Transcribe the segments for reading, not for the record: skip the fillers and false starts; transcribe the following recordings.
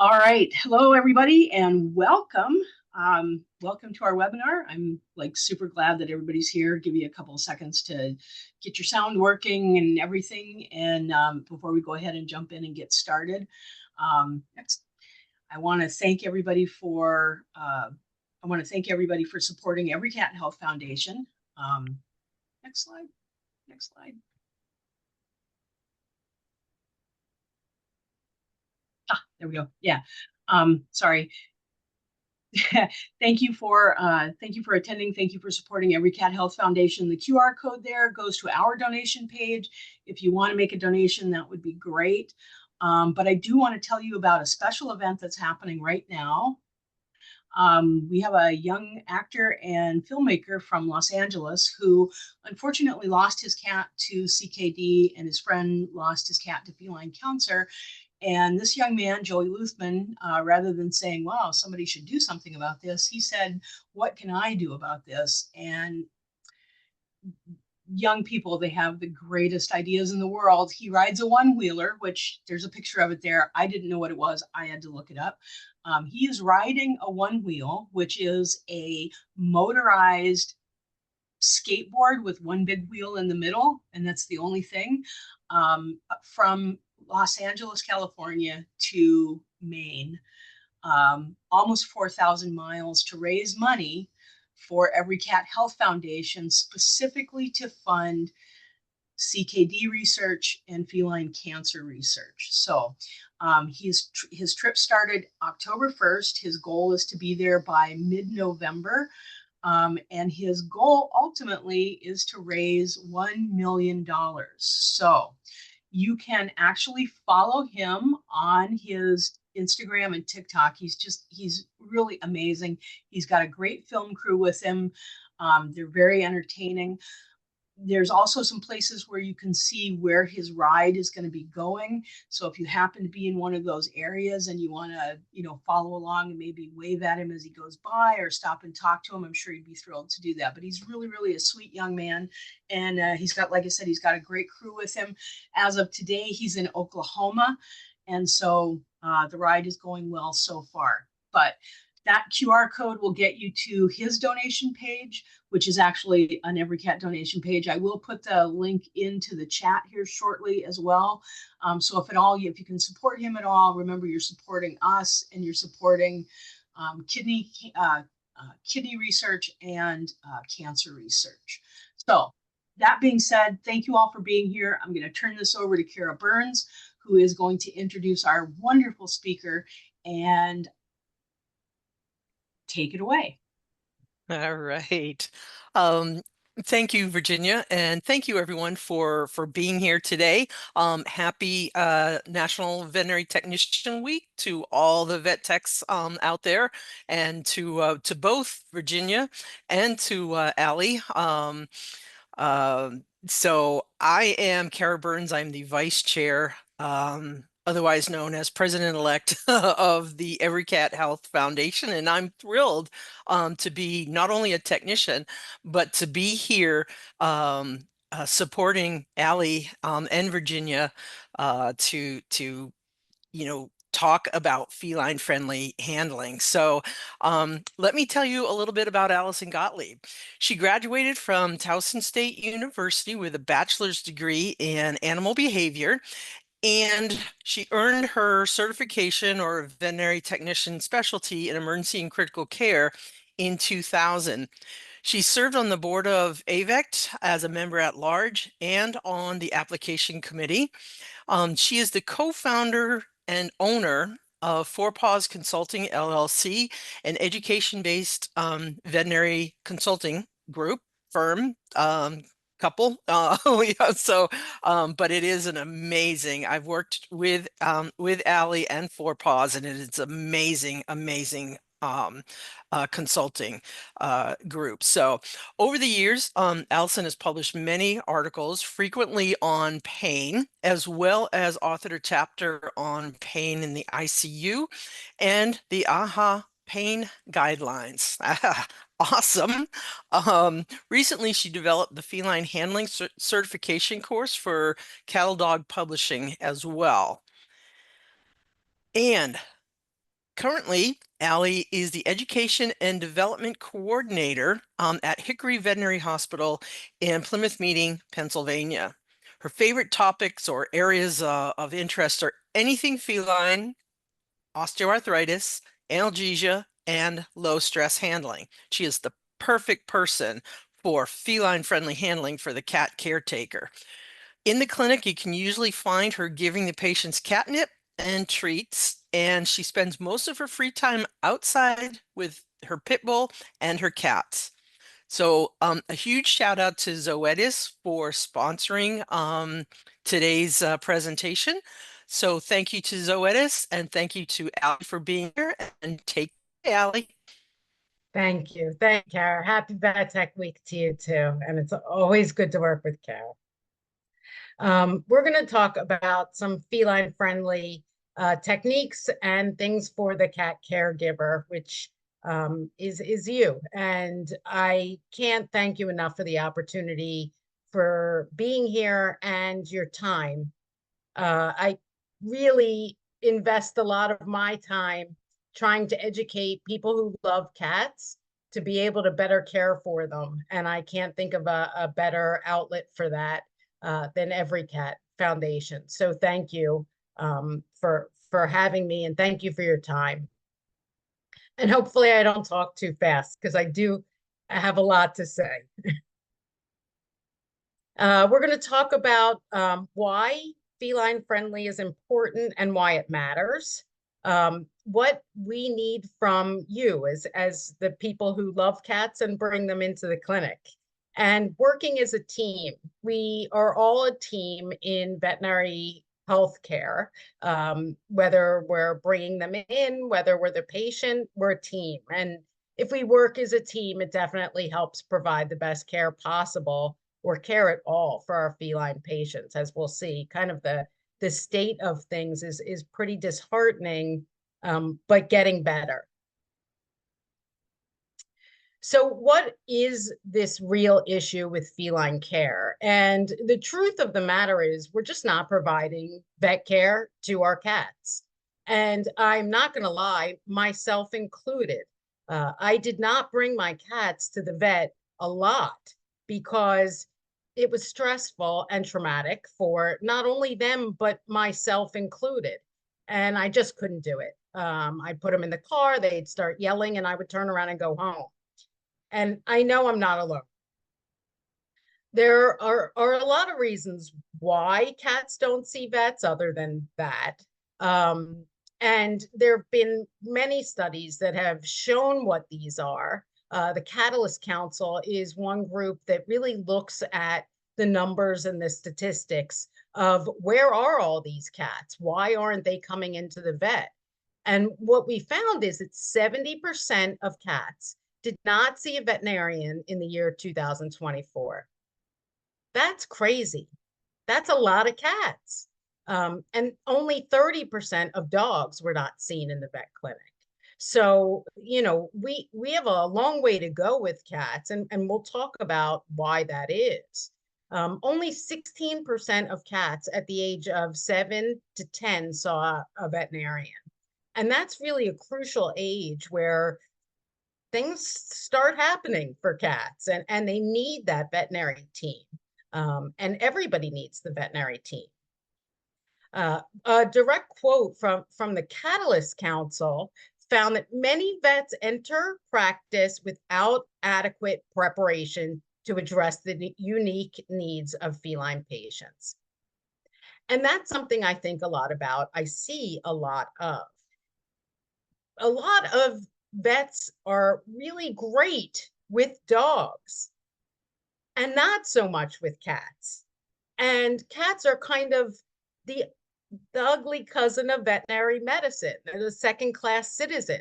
All right. Hello, everybody, and welcome. Welcome to our webinar. I'm like super glad that everybody's here. Give you a couple of seconds to get your sound working and everything. And before we go ahead and jump in and get started, next, I want to thank everybody for supporting Every Cat Health Foundation. Next slide. Next slide. There we go. Yeah. Sorry. Thank you for attending. Thank you for supporting Every Cat Health Foundation. The QR code there goes to our donation page. If you want to make a donation, that would be great. But I do want to tell you about a special event that's happening right now. We have a young actor and filmmaker from Los Angeles who unfortunately lost his cat to CKD, and his friend lost his cat to feline cancer. And this young man, Joey Luthman, rather than saying, wow, somebody should do something about this, he said, what can I do about this? And young people, they have the greatest ideas in the world. He rides a one-wheeler, which there's a picture of it there. I didn't know what it was. I had to look it up. He is riding a one-wheel, which is a motorized skateboard with one big wheel in the middle, and that's the only thing, from Los Angeles, California to Maine, almost 4,000 miles to raise money for Every Cat Health Foundation, specifically to fund CKD research and feline cancer research. So his trip started October 1st. His goal is to be there by mid-November. And his goal ultimately is to raise $1 million. So you can actually follow him on his Instagram and TikTok. He's really amazing. He's got a great film crew with him. They're very entertaining. There's also some places where you can see where his ride is going to be going. So if you happen to be in one of those areas and you want to, follow along and maybe wave at him as he goes by or stop and talk to him, I'm sure he'd be thrilled to do that. But he's really, really a sweet young man. And he's got, like I said, he's got a great crew with him. As of today, he's in Oklahoma. And so the ride is going well so far. But that QR code will get you to his donation page, which is actually an Every Cat donation page. I will put the link into the chat here shortly as well. So if you can support him at all, remember you're supporting us and you're supporting kidney research and cancer research. So that being said, thank you all for being here. I'm going to turn this over to Kara Burns, who is going to introduce our wonderful speaker, and take it away. All right. Thank you, Virginia, and thank you everyone for being here today. Happy National Veterinary Technician Week to all the vet techs out there, and to both Virginia and to Allie. So I am Kara Burns. I'm the vice chair, otherwise known as president-elect of the Every Cat Health Foundation. And I'm thrilled to be not only a technician, but to be here supporting Allie and Virginia to talk about feline friendly handling. So let me tell you a little bit about Alison Gottlieb. She graduated from Towson State University with a bachelor's degree in animal behavior, and she earned her certification or veterinary technician specialty in emergency and critical care in 2000. She served on the board of AVECT as a member at large and on the application committee. She is the co-founder and owner of Four Paws Consulting LLC, an education-based veterinary consulting group firm. Couple. Yeah, so but it is an amazing. I've worked with Allie and Four Paws, and it is amazing consulting group. So over the years, Alison has published many articles, frequently on pain, as well as authored a chapter on pain in the ICU and the AHA pain guidelines. Awesome. Recently, she developed the feline handling certification course for Cattle Dog Publishing as well. And Currently, Allie is the Education and Development Coordinator at Hickory Veterinary Hospital in Plymouth Meeting, Pennsylvania. Her favorite topics or areas of interest are anything feline, osteoarthritis, analgesia, and low stress handling. She is the perfect person for feline-friendly handling for the cat caretaker. In the clinic, you can usually find her giving the patients catnip and treats, and she spends most of her free time outside with her pit bull and her cats. So a huge shout out to Zoetis for sponsoring today's presentation. So thank you to Zoetis, and thank you to Allie for being here, and take care, Allie. Thank you. Thank you, Kara. Happy Vet Tech Week to you too. And it's always good to work with Kara. We're going to talk about some feline friendly techniques and things for the cat caregiver, which is you. And I can't thank you enough for the opportunity for being here and your time. I really invest a lot of my time trying to educate people who love cats to be able to better care for them. And I can't think of a better outlet for that than Every Cat Foundation. So thank you for having me, and thank you for your time. And hopefully I don't talk too fast, because I have a lot to say. We're going to talk about why feline friendly is important and why it matters. What we need from you as the people who love cats and bring them into the clinic. And working as a team. We are all a team in veterinary healthcare. Whether we're bringing them in, whether we're the patient, we're a team. And if we work as a team, it definitely helps provide the best care possible, or care at all, for our feline patients. As we'll see, kind of the state of things is pretty disheartening, but getting better. So what is this real issue with feline care? And the truth of the matter is we're just not providing vet care to our cats. And I'm not going to lie, myself included. I did not bring my cats to the vet a lot because it was stressful and traumatic for not only them, but myself included. And I just couldn't do it. I put them in the car, they'd start yelling, and I would turn around and go home. And I know I'm not alone. There are a lot of reasons why cats don't see vets other than that. And there have been many studies that have shown what these are. The Catalyst Council is one group that really looks at the numbers and the statistics of where are all these cats? Why aren't they coming into the vet? And what we found is that 70% of cats did not see a veterinarian in the year 2024. That's crazy. That's a lot of cats. And only 30% of dogs were not seen in the vet clinic. So, you know, we have a long way to go with cats, and we'll talk about why that is. Only 16% of cats at the age of 7 to 10 saw a veterinarian. And that's really a crucial age where things start happening for cats, and they need that veterinary team. And everybody needs the veterinary team. A direct quote from the Catalyst Council found that many vets enter practice without adequate preparation to address the unique needs of feline patients. And that's something I think a lot about. I see a lot of. A lot of vets are really great with dogs and not so much with cats. And cats are kind of the ugly cousin of veterinary medicine. They're the second-class citizen.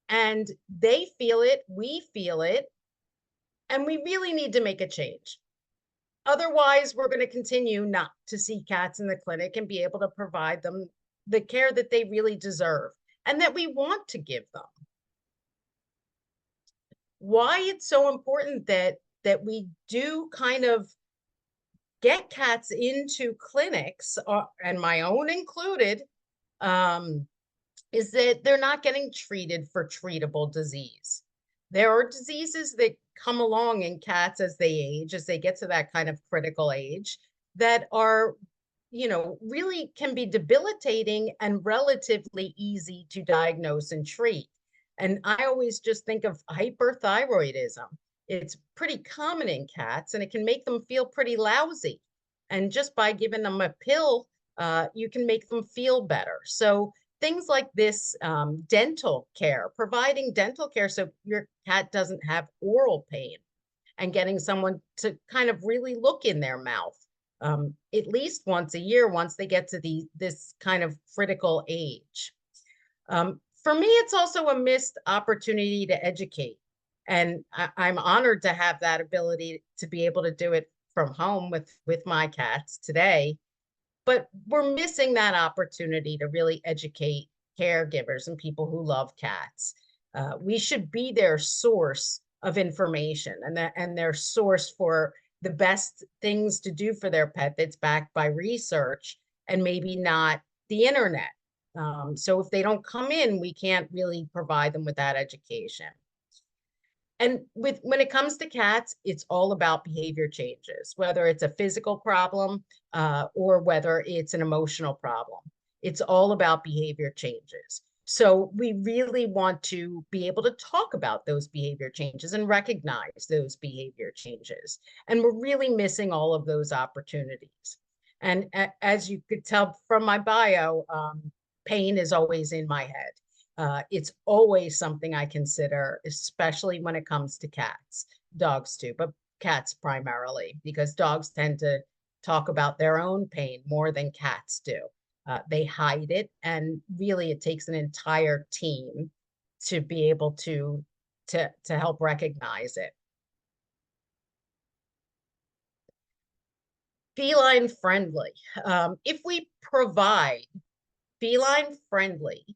And they feel it, we feel it, and we really need to make a change. Otherwise, we're going to continue not to see cats in the clinic and be able to provide them the care that they really deserve and that we want to give them. Why it's so important that we do kind of get cats into clinics, and my own included, is that they're not getting treated for treatable disease. There are diseases that come along in cats as they age, as they get to that kind of critical age, that are, really can be debilitating and relatively easy to diagnose and treat. And I always just think of hyperthyroidism. It's pretty common in cats and it can make them feel pretty lousy. And just by giving them a pill, you can make them feel better. So things like this, dental care, providing dental care so your cat doesn't have oral pain, and getting someone to kind of really look in their mouth at least once a year, once they get to this kind of critical age. For me, it's also a missed opportunity to educate. And I'm honored to have that ability to be able to do it from home with my cats today. But we're missing that opportunity to really educate caregivers and people who love cats. We should be their source of information and their source for the best things to do for their pet that's backed by research, and maybe not the internet. So if they don't come in, we can't really provide them with that education. And when it comes to cats, it's all about behavior changes, whether it's a physical problem or whether it's an emotional problem. It's all about behavior changes. So we really want to be able to talk about those behavior changes and recognize those behavior changes. And we're really missing all of those opportunities. And as you could tell from my bio, pain is always in my head. It's always something I consider, especially when it comes to cats, dogs too, but cats primarily, because dogs tend to talk about their own pain more than cats do. They hide it, and really it takes an entire team to be able to help recognize it. Feline friendly. If we provide feline friendly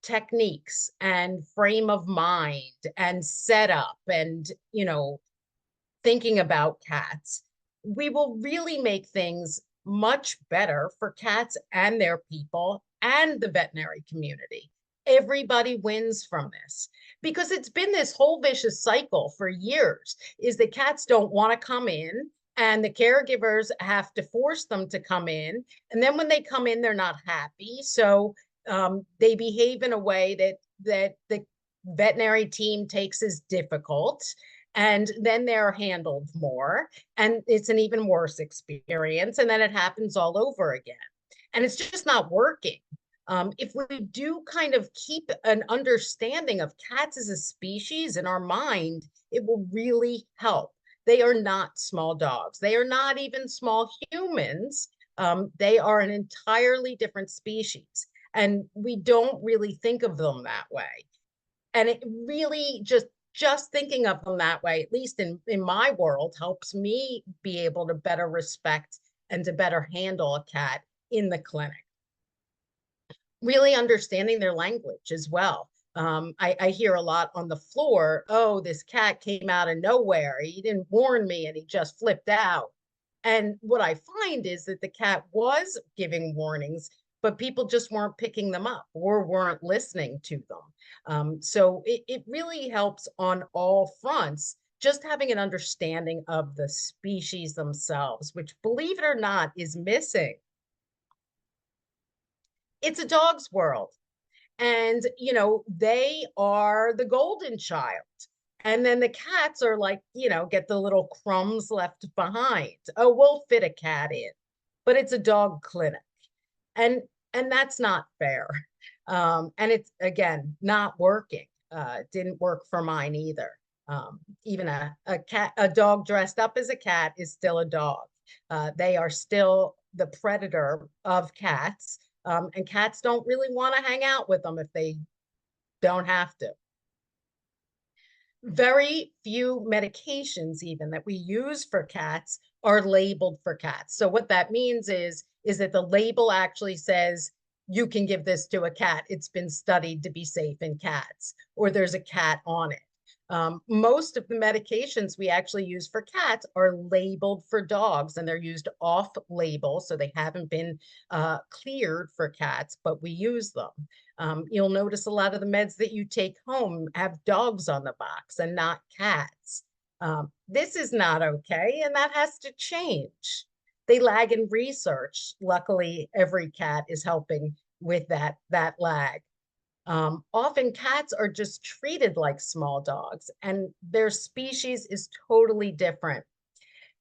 techniques and frame of mind and setup and, thinking about cats, we will really make things much better for cats and their people and the veterinary community. Everybody wins from this, because it's been this whole vicious cycle for years, is that cats don't want to come in and the caregivers have to force them to come in. And then when they come in, they're not happy. So they behave in a way that the veterinary team takes as difficult, and then they're handled more, and it's an even worse experience, and then it happens all over again, and it's just not working. If we do kind of keep an understanding of cats as a species in our mind, it will really help. They are not small dogs. They are not even small humans. They are an entirely different species, and we don't really think of them that way. And it really just thinking of them that way, at least in my world, helps me be able to better respect and to better handle a cat in the clinic. Really understanding their language as well. I hear a lot on the floor, oh, this cat came out of nowhere. He didn't warn me and he just flipped out. And what I find is that the cat was giving warnings, but people just weren't picking them up or weren't listening to them. So it really helps on all fronts, just having an understanding of the species themselves, which, believe it or not, is missing. It's a dog's world. And, they are the golden child. And then the cats are like, get the little crumbs left behind. Oh, we'll fit a cat in, but it's a dog clinic. And that's not fair. And it's, again, not working. It didn't work for mine either. Even a dog dressed up as a cat is still a dog. They are still the predator of cats. And cats don't really want to hang out with them if they don't have to. Very few medications even that we use for cats are labeled for cats. So what that means is that the label actually says, you can give this to a cat. It's been studied to be safe in cats, or there's a cat on it. Most of the medications we actually use for cats are labeled for dogs, and they're used off label, so they haven't been cleared for cats, but we use them. You'll notice a lot of the meds that you take home have dogs on the box and not cats. This is not okay, and that has to change. They lag in research. Luckily, every cat is helping with that lag. Often cats are just treated like small dogs, and their species is totally different.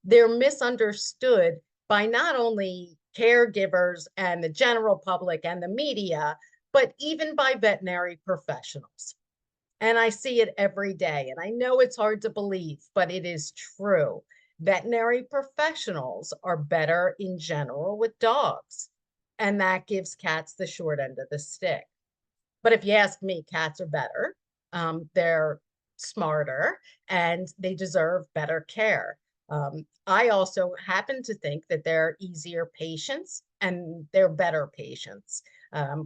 They're misunderstood by not only caregivers and the general public and the media, but even by veterinary professionals. And I see it every day. And I know it's hard to believe, but it is true. Veterinary professionals are better in general with dogs, and that gives cats the short end of the stick. But if you ask me, cats are better. They're smarter and they deserve better care. I also happen to think that they're easier patients and they're better patients,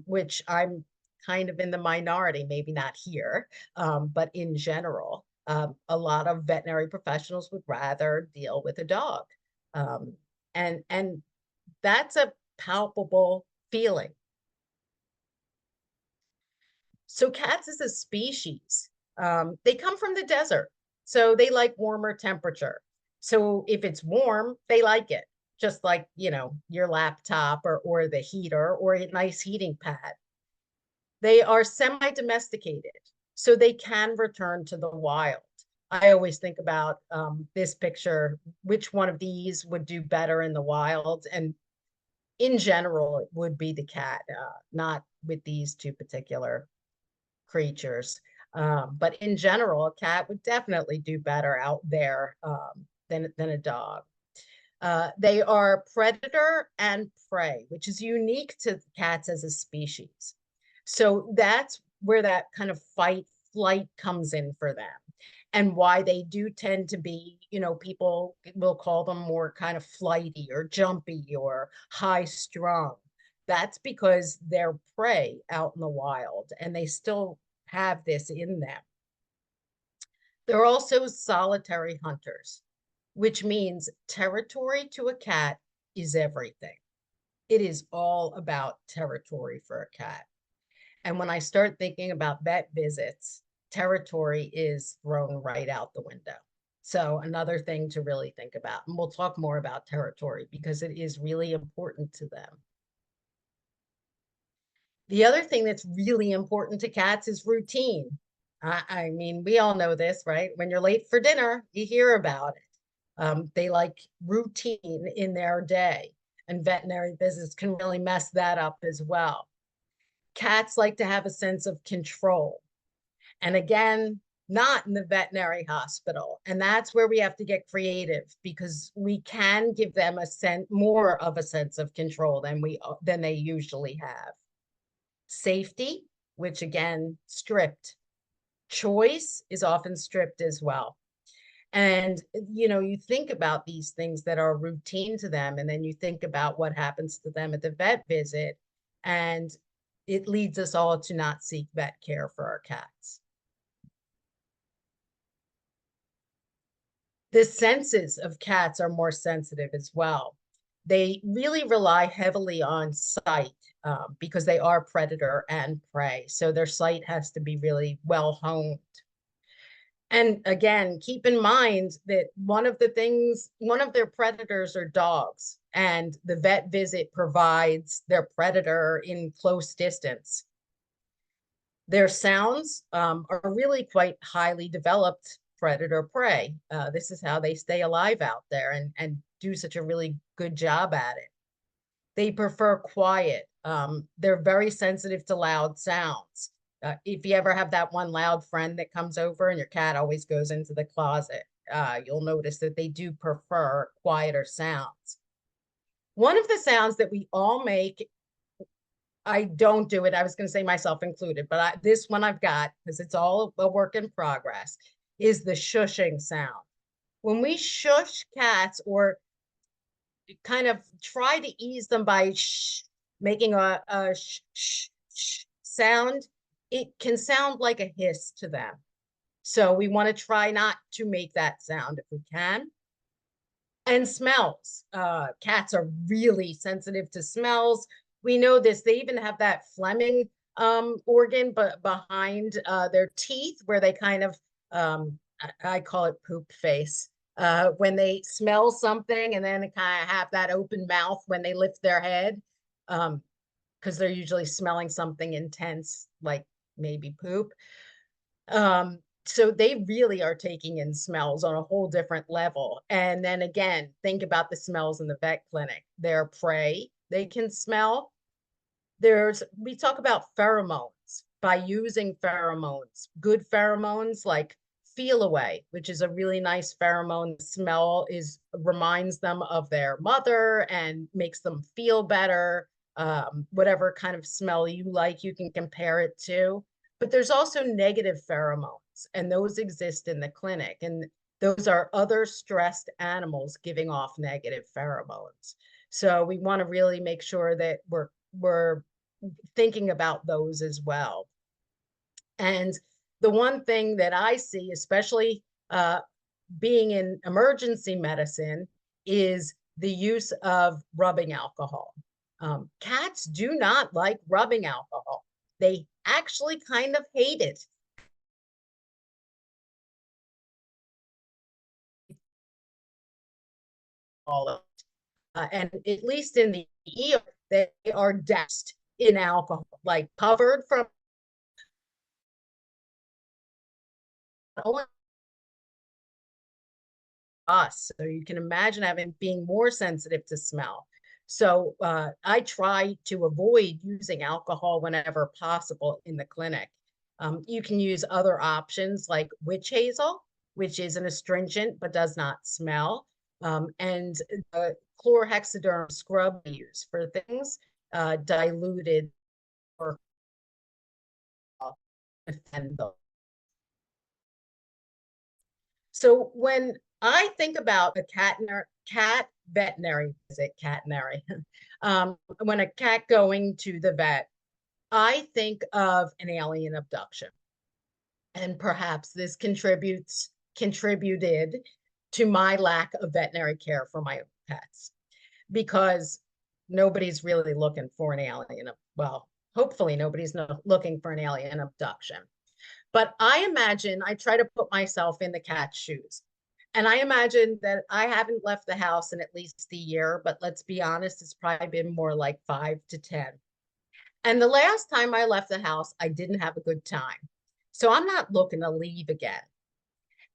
which I'm kind of in the minority, maybe not here, but in general, a lot of veterinary professionals would rather deal with a dog. And that's a palpable feeling. So cats as a species, they come from the desert, so they like warmer temperature. So if it's warm, they like it, just like, you know, your laptop or the heater or a nice heating pad. They are semi-domesticated, so they can return to the wild. I always think about this picture, which one of these would do better in the wild? And in general, it would be the cat, not with these two particular creatures. But in general, a cat would definitely do better out there than a dog. They are predator and prey, which is unique to cats as a species. So that's where that kind of fight flight comes in for them, and why they do tend to be, you know, people will call them more kind of flighty or jumpy or high strung. That's because they're prey out in the wild, and they still have this in them. They're also solitary hunters, which means territory to a cat is everything. It is all about territory for a cat. And when I start thinking about vet visits, territory is thrown right out the window. So another thing to really think about, and we'll talk more about territory because it is really important to them. The other thing that's really important to cats is routine. I mean, we all know this, right? When you're late for dinner, you hear about it. They like routine in their day, and veterinary visits can really mess that up as well. Cats like to have a sense of control. And again, not in the veterinary hospital. And that's where we have to get creative, because we can give them more of a sense of control than they usually have. Safety, which again, stripped. Choice is often stripped as well. And, you know, you think about these things that are routine to them, and then you think about what happens to them at the vet visit, and it leads us all to not seek vet care for our cats. The senses of cats are more sensitive as well. They really rely heavily on sight because they are predator and prey. So their sight has to be really well honed. And again, keep in mind that one of their predators are dogs, and the vet visit provides their predator in close distance. Their sounds are really quite highly developed predator prey. This is how they stay alive out there and do such a really good job at it. They prefer quiet. They're very sensitive to loud sounds. If you ever have that one loud friend that comes over and your cat always goes into the closet, you'll notice that they do prefer quieter sounds. One of the sounds that we all make, I don't do it, I was going to say myself included, but this one I've got, because it's all a work in progress, is the shushing sound. When we shush cats or kind of try to ease them by making a sound, it can sound like a hiss to them. So we want to try not to make that sound if we can. And smells. Cats are really sensitive to smells. We know this. They even have that Fleming organ but behind their teeth where they kind of, I call it poop face, when they smell something and then they kind of have that open mouth when they lift their head, because they're usually smelling something intense, like maybe poop. So they really are taking in smells on a whole different level. And then again, think about the smells in the vet clinic. Their prey they can smell. We talk about pheromones. By using pheromones, good pheromones like feel away, which is a really nice pheromone. The smell reminds them of their mother and makes them feel better. Whatever kind of smell you like, you can compare it to. But there's also negative pheromones, and those exist in the clinic. And those are other stressed animals giving off negative pheromones. So we want to really make sure that we're thinking about those as well. And the one thing that I see, especially being in emergency medicine, is the use of rubbing alcohol. Cats do not like rubbing alcohol. They actually kind of hate it. All of it. And at least in the ER, they are doused in alcohol, like covered from only us. So you can imagine being more sensitive to smell. So I try to avoid using alcohol whenever possible in the clinic. You can use other options like witch hazel, which is an astringent but does not smell, and chlorhexidine scrub we use for things diluted or offend them. So when I think about a cat veterinary visit, when a cat going to the vet, I think of an alien abduction. And perhaps this contributed to my lack of veterinary care for my pets, because nobody's really looking for an alien. Well, hopefully nobody's looking for an alien abduction. But I try to put myself in the cat's shoes. And I imagine that I haven't left the house in at least a year, but let's be honest, it's probably been more like 5 to 10. And the last time I left the house, I didn't have a good time. So I'm not looking to leave again.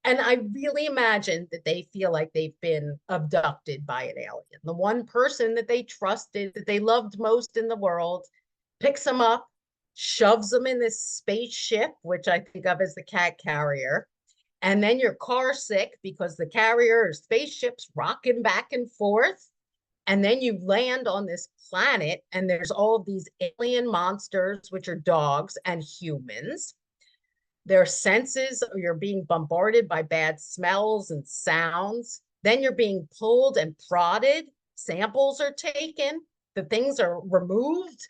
And I really imagine that they feel like they've been abducted by an alien. The one person that they trusted, that they loved most in the world, picks them up, shoves them in this spaceship, which I think of as the cat carrier. And then you're car sick because the carrier or spaceship's rocking back and forth. And then you land on this planet and there's all of these alien monsters, which are dogs and humans. Their senses, you're being bombarded by bad smells and sounds. Then you're being pulled and prodded. Samples are taken. The things are removed.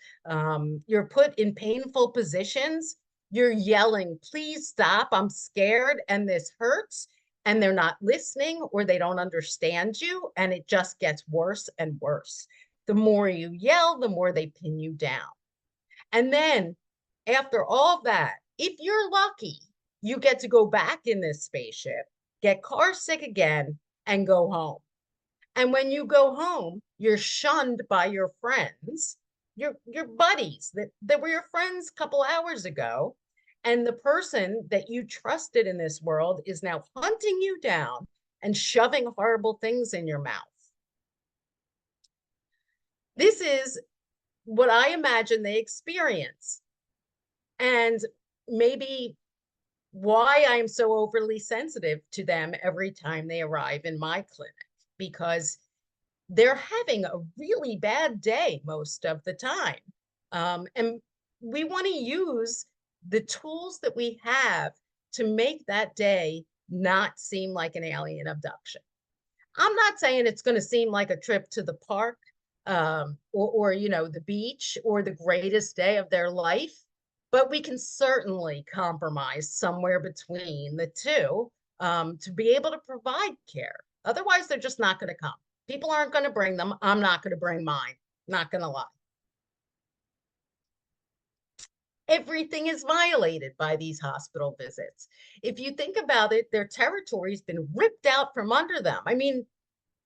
You're put in painful positions. You're yelling, please stop, I'm scared and this hurts. And they're not listening or they don't understand you. And it just gets worse and worse. The more you yell, the more they pin you down. And then after all of that, if you're lucky, you get to go back in this spaceship, get car sick again, and go home. And when you go home, you're shunned by your friends, your buddies that were your friends a couple hours ago. And the person that you trusted in this world is now hunting you down and shoving horrible things in your mouth. This is what I imagine they experience. And maybe why I'm so overly sensitive to them every time they arrive in my clinic, because they're having a really bad day most of the time. And we want to use the tools that we have to make that day not seem like an alien abduction. I'm not saying it's going to seem like a trip to the park or the beach or the greatest day of their life, but we can certainly compromise somewhere between the two to be able to provide care. Otherwise, they're just not going to come. People aren't going to bring them. I'm not going to bring mine. Not going to lie. Everything is violated by these hospital visits. If you think about it, their territory's been ripped out from under them. I mean,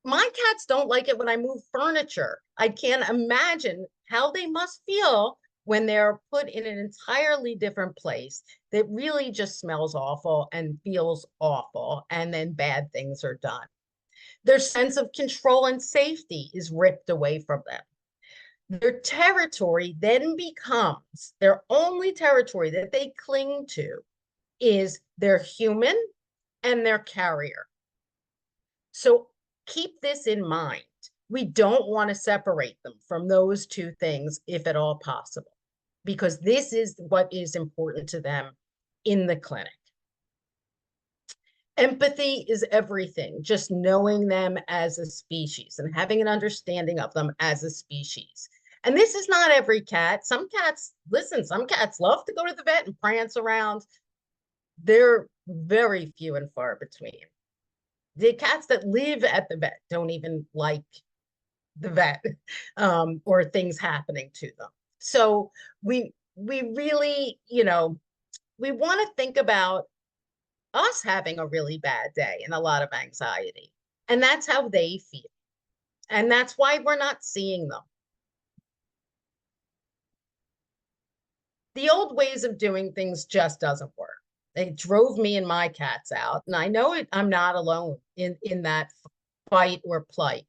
my cats don't like it when I move furniture. I can't imagine how they must feel when they're put in an entirely different place that really just smells awful and feels awful, and then bad things are done. Their sense of control and safety is ripped away from them. Their territory then becomes their only territory that they cling to is their human and their carrier. So keep this in mind. We don't want to separate them from those two things if at all possible, because this is what is important to them in the clinic. Empathy is everything, just knowing them as a species and having an understanding of them as a species. And this is not every cat. Some cats, listen, some cats love to go to the vet and prance around. They're very few and far between. The cats that live at the vet don't even like the vet or things happening to them. So we really, you know, we want to think about us having a really bad day and a lot of anxiety. And that's how they feel. And that's why we're not seeing them. The old ways of doing things just doesn't work. It drove me and my cats out. And I know I'm not alone in that fight or plight.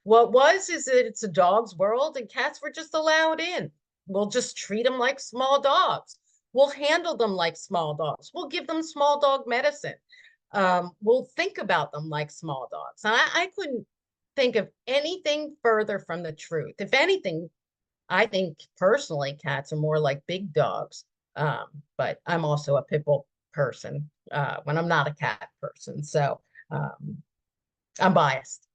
What is that it's a dog's world and cats were just allowed in. We'll just treat them like small dogs. We'll handle them like small dogs. We'll give them small dog medicine. We'll think about them like small dogs. And I couldn't think of anything further from the truth. If anything, I think personally cats are more like big dogs. But I'm also a pit bull person when I'm not a cat person. So I'm biased.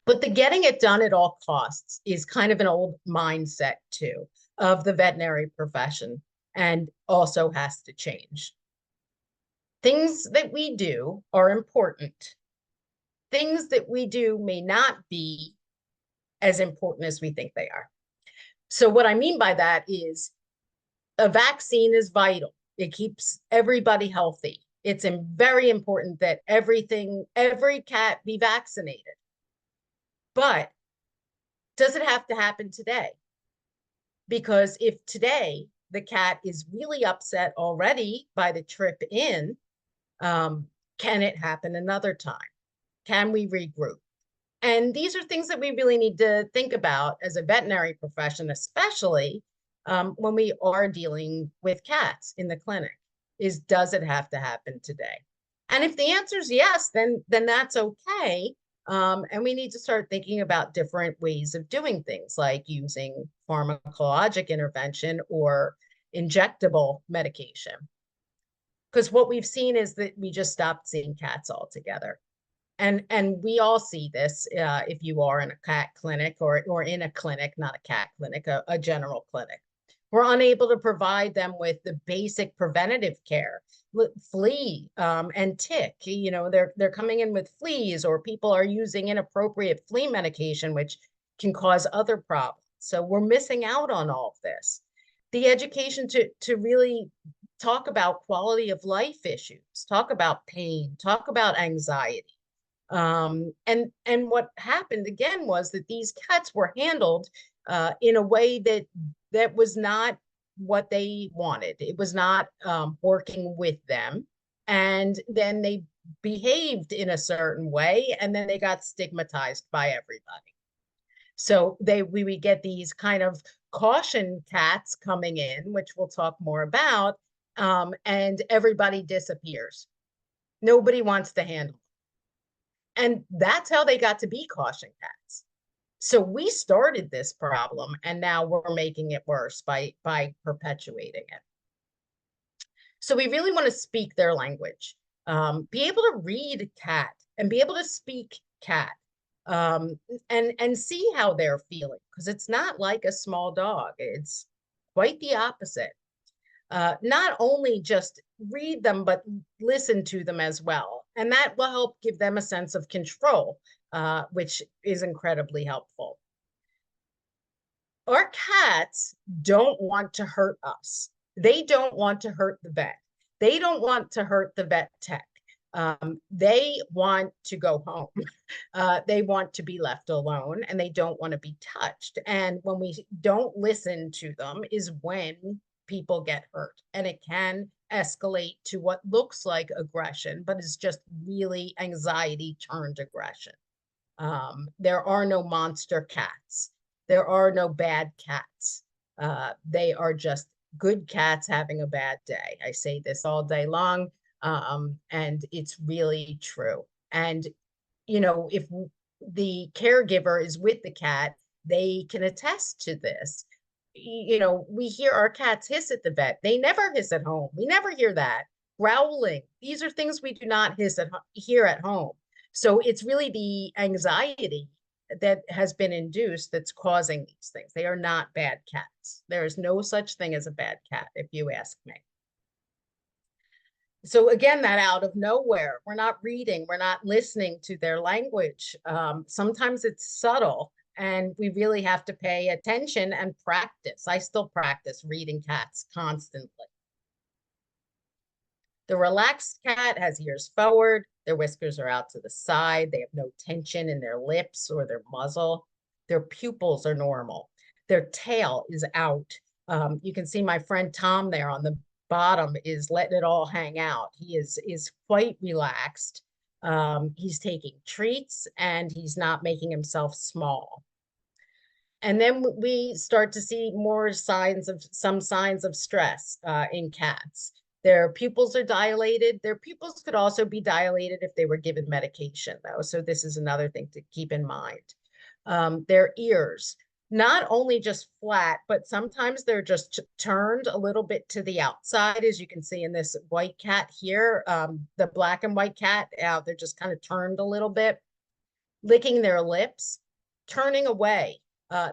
But the getting it done at all costs is kind of an old mindset too of the veterinary profession, and also has to change. Things that we do are important. Things that we do may not be as important as we think they are. So what I mean by that is a vaccine is vital. It keeps everybody healthy. It's very important that every cat be vaccinated. But does it have to happen today? Because if today the cat is really upset already by the trip in, can it happen another time? Can we regroup? And these are things that we really need to think about as a veterinary profession, especially when we are dealing with cats in the clinic, is does it have to happen today? And if the answer is yes, then that's okay. And we need to start thinking about different ways of doing things, like using pharmacologic intervention or injectable medication. Because what we've seen is that we just stopped seeing cats altogether. And we all see this if you are in a cat clinic or in a clinic, not a cat clinic, a general clinic. We're unable to provide them with the basic preventative care, flea and tick. You know, they're coming in with fleas, or people are using inappropriate flea medication, which can cause other problems. So we're missing out on all of this. The education to really talk about quality of life issues, talk about pain, talk about anxiety. And what happened again was that these cats were handled in a way that was not what they wanted. It was not working with them. And then they behaved in a certain way, and then they got stigmatized by everybody. So we get these kind of caution cats coming in, which we'll talk more about, and everybody disappears. Nobody wants to handle them. And that's how they got to be caution cats. So we started this problem, and now we're making it worse by perpetuating it. So we really want to speak their language, be able to read cat and be able to speak cat, and see how they're feeling, because it's not like a small dog. It's quite the opposite. Not only just read them, but listen to them as well. And that will help give them a sense of control, which is incredibly helpful. Our cats don't want to hurt us. They don't want to hurt the vet. They don't want to hurt the vet tech. They want to go home. They want to be left alone, and they don't want to be touched. And when we don't listen to them is when people get hurt. And it can escalate to what looks like aggression, but is just really anxiety turned aggression. There are no monster cats. There are no bad cats. They are just good cats having a bad day. I say this all day long, and it's really true. And, you know, if the caregiver is with the cat, they can attest to this. You know, we hear our cats hiss at the vet. They never hiss at home. We never hear that. Growling. These are things we do not hear at home. So it's really the anxiety that has been induced that's causing these things. They are not bad cats. There is no such thing as a bad cat, if you ask me. So again, that out of nowhere, we're not reading, we're not listening to their language. Sometimes it's subtle, and we really have to pay attention and practice. I still practice reading cats constantly. The relaxed cat has ears forward, their whiskers are out to the side, they have no tension in their lips or their muzzle, their pupils are normal, their tail is out. You can see my friend Tom there on the bottom is letting it all hang out. He is quite relaxed. He's taking treats and he's not making himself small. And then we start to see more signs of stress in cats. Their pupils are dilated. Their pupils could also be dilated if they were given medication, though. So this is another thing to keep in mind. Their ears, not only just flat, but sometimes they're just turned a little bit to the outside, as you can see in this white cat here. The black and white cat, they're just kind of turned a little bit. Licking their lips, turning away.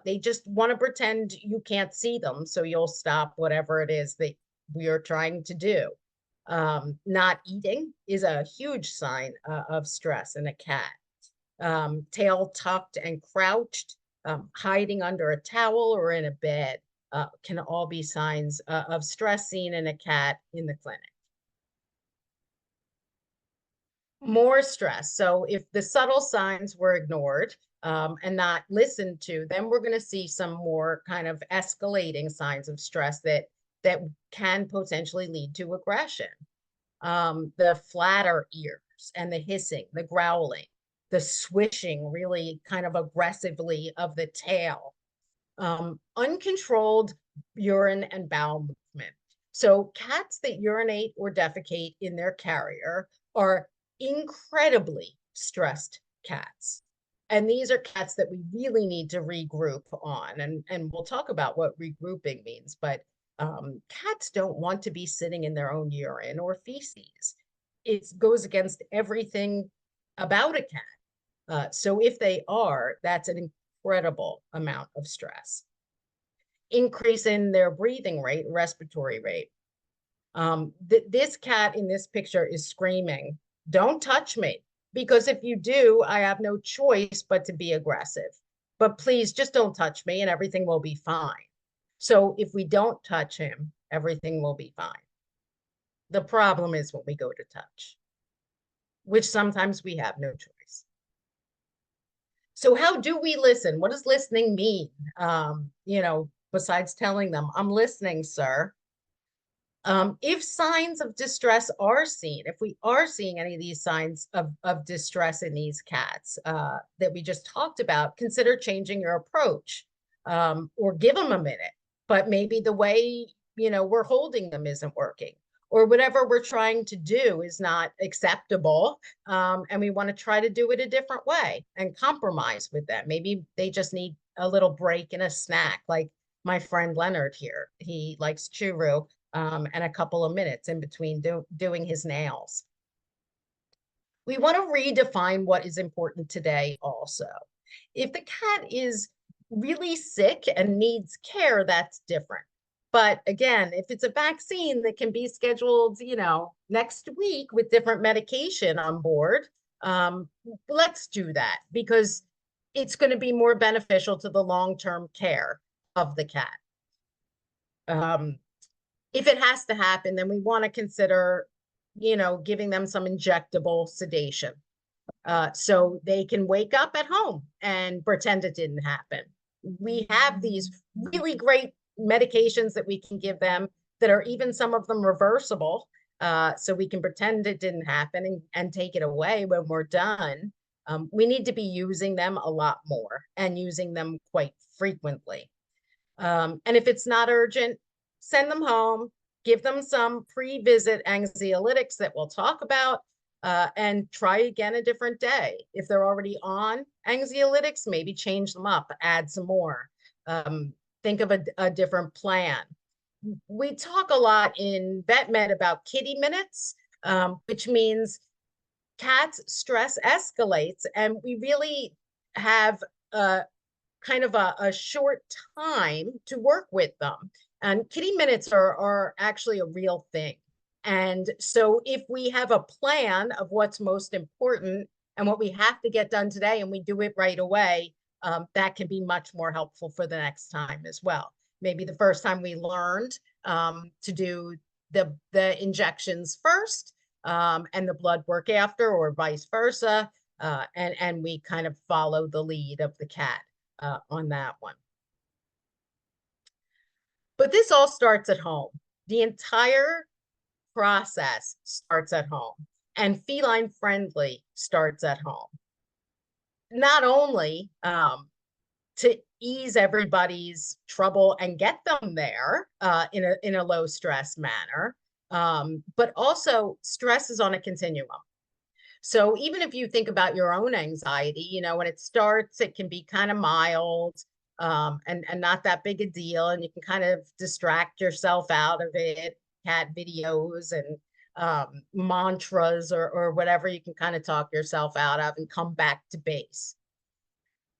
They just want to pretend you can't see them, so you'll stop whatever it is that we are trying to do. Not eating is a huge sign of stress in a cat. Tail tucked and crouched, hiding under a towel or in a bed can all be signs of stress seen in a cat in the clinic. More stress. So if the subtle signs were ignored and not listened to, then we're going to see some more kind of escalating signs of stress that can potentially lead to aggression. The flatter ears and the hissing, the growling, the swishing really kind of aggressively of the tail, uncontrolled urine and bowel movement. So cats that urinate or defecate in their carrier are incredibly stressed cats. And these are cats that we really need to regroup on. And we'll talk about what regrouping means, but cats don't want to be sitting in their own urine or feces. It goes against everything about a cat. So if they are, that's an incredible amount of stress. Increase in their breathing rate, respiratory rate. This cat in this picture is screaming, "Don't touch me," because if you do, I have no choice but to be aggressive. But please just don't touch me and everything will be fine. So if we don't touch him, everything will be fine. The problem is when we go to touch, which sometimes we have no choice. So how do we listen? What does listening mean? You know, besides telling them, "I'm listening, sir." If signs of distress are seen, if we are seeing any of these signs of distress in these cats that we just talked about, consider changing your approach or give them a minute. But maybe the way, you know, we're holding them isn't working, or whatever we're trying to do is not acceptable. And we want to try to do it a different way and compromise with them. Maybe they just need a little break and a snack, like my friend Leonard here. He likes churro and a couple of minutes in between doing his nails. We want to redefine what is important today also. If the cat is really sick and needs care, that's different. But again, if it's a vaccine that can be scheduled, you know, next week with different medication on board, let's do that, because it's going to be more beneficial to the long-term care of the cat. If it has to happen, then we want to consider, you know, giving them some injectable sedation, so they can wake up at home and pretend it didn't happen. We have these really great medications that we can give them that are even some of them reversible, so we can pretend it didn't happen and take it away when we're done. We need to be using them a lot more and using them quite frequently. And if it's not urgent, send them home, give them some pre-visit anxiolytics that we'll talk about, and try again a different day. If they're already on anxiolytics, maybe change them up, add some more. Think of a different plan. We talk a lot in vet med about kitty minutes, which means cats' stress escalates, and we really have kind of a short time to work with them. And kitty minutes are actually a real thing. And so if we have a plan of what's most important and what we have to get done today, and we do it right away, that can be much more helpful for the next time as well. Maybe the first time we learned to do the injections first, and the blood work after, or vice versa, and we kind of follow the lead of the cat on that one. But this all starts at home. The entire process starts at home, and Feline Friendly starts at home. Not only to ease everybody's trouble and get them there in a low stress manner, but also stress is on a continuum. So even if you think about your own anxiety, you know, when it starts, it can be kind of mild, and not that big a deal, and you can kind of distract yourself out of it, cat videos and mantras or whatever you can kind of talk yourself out of and come back to base.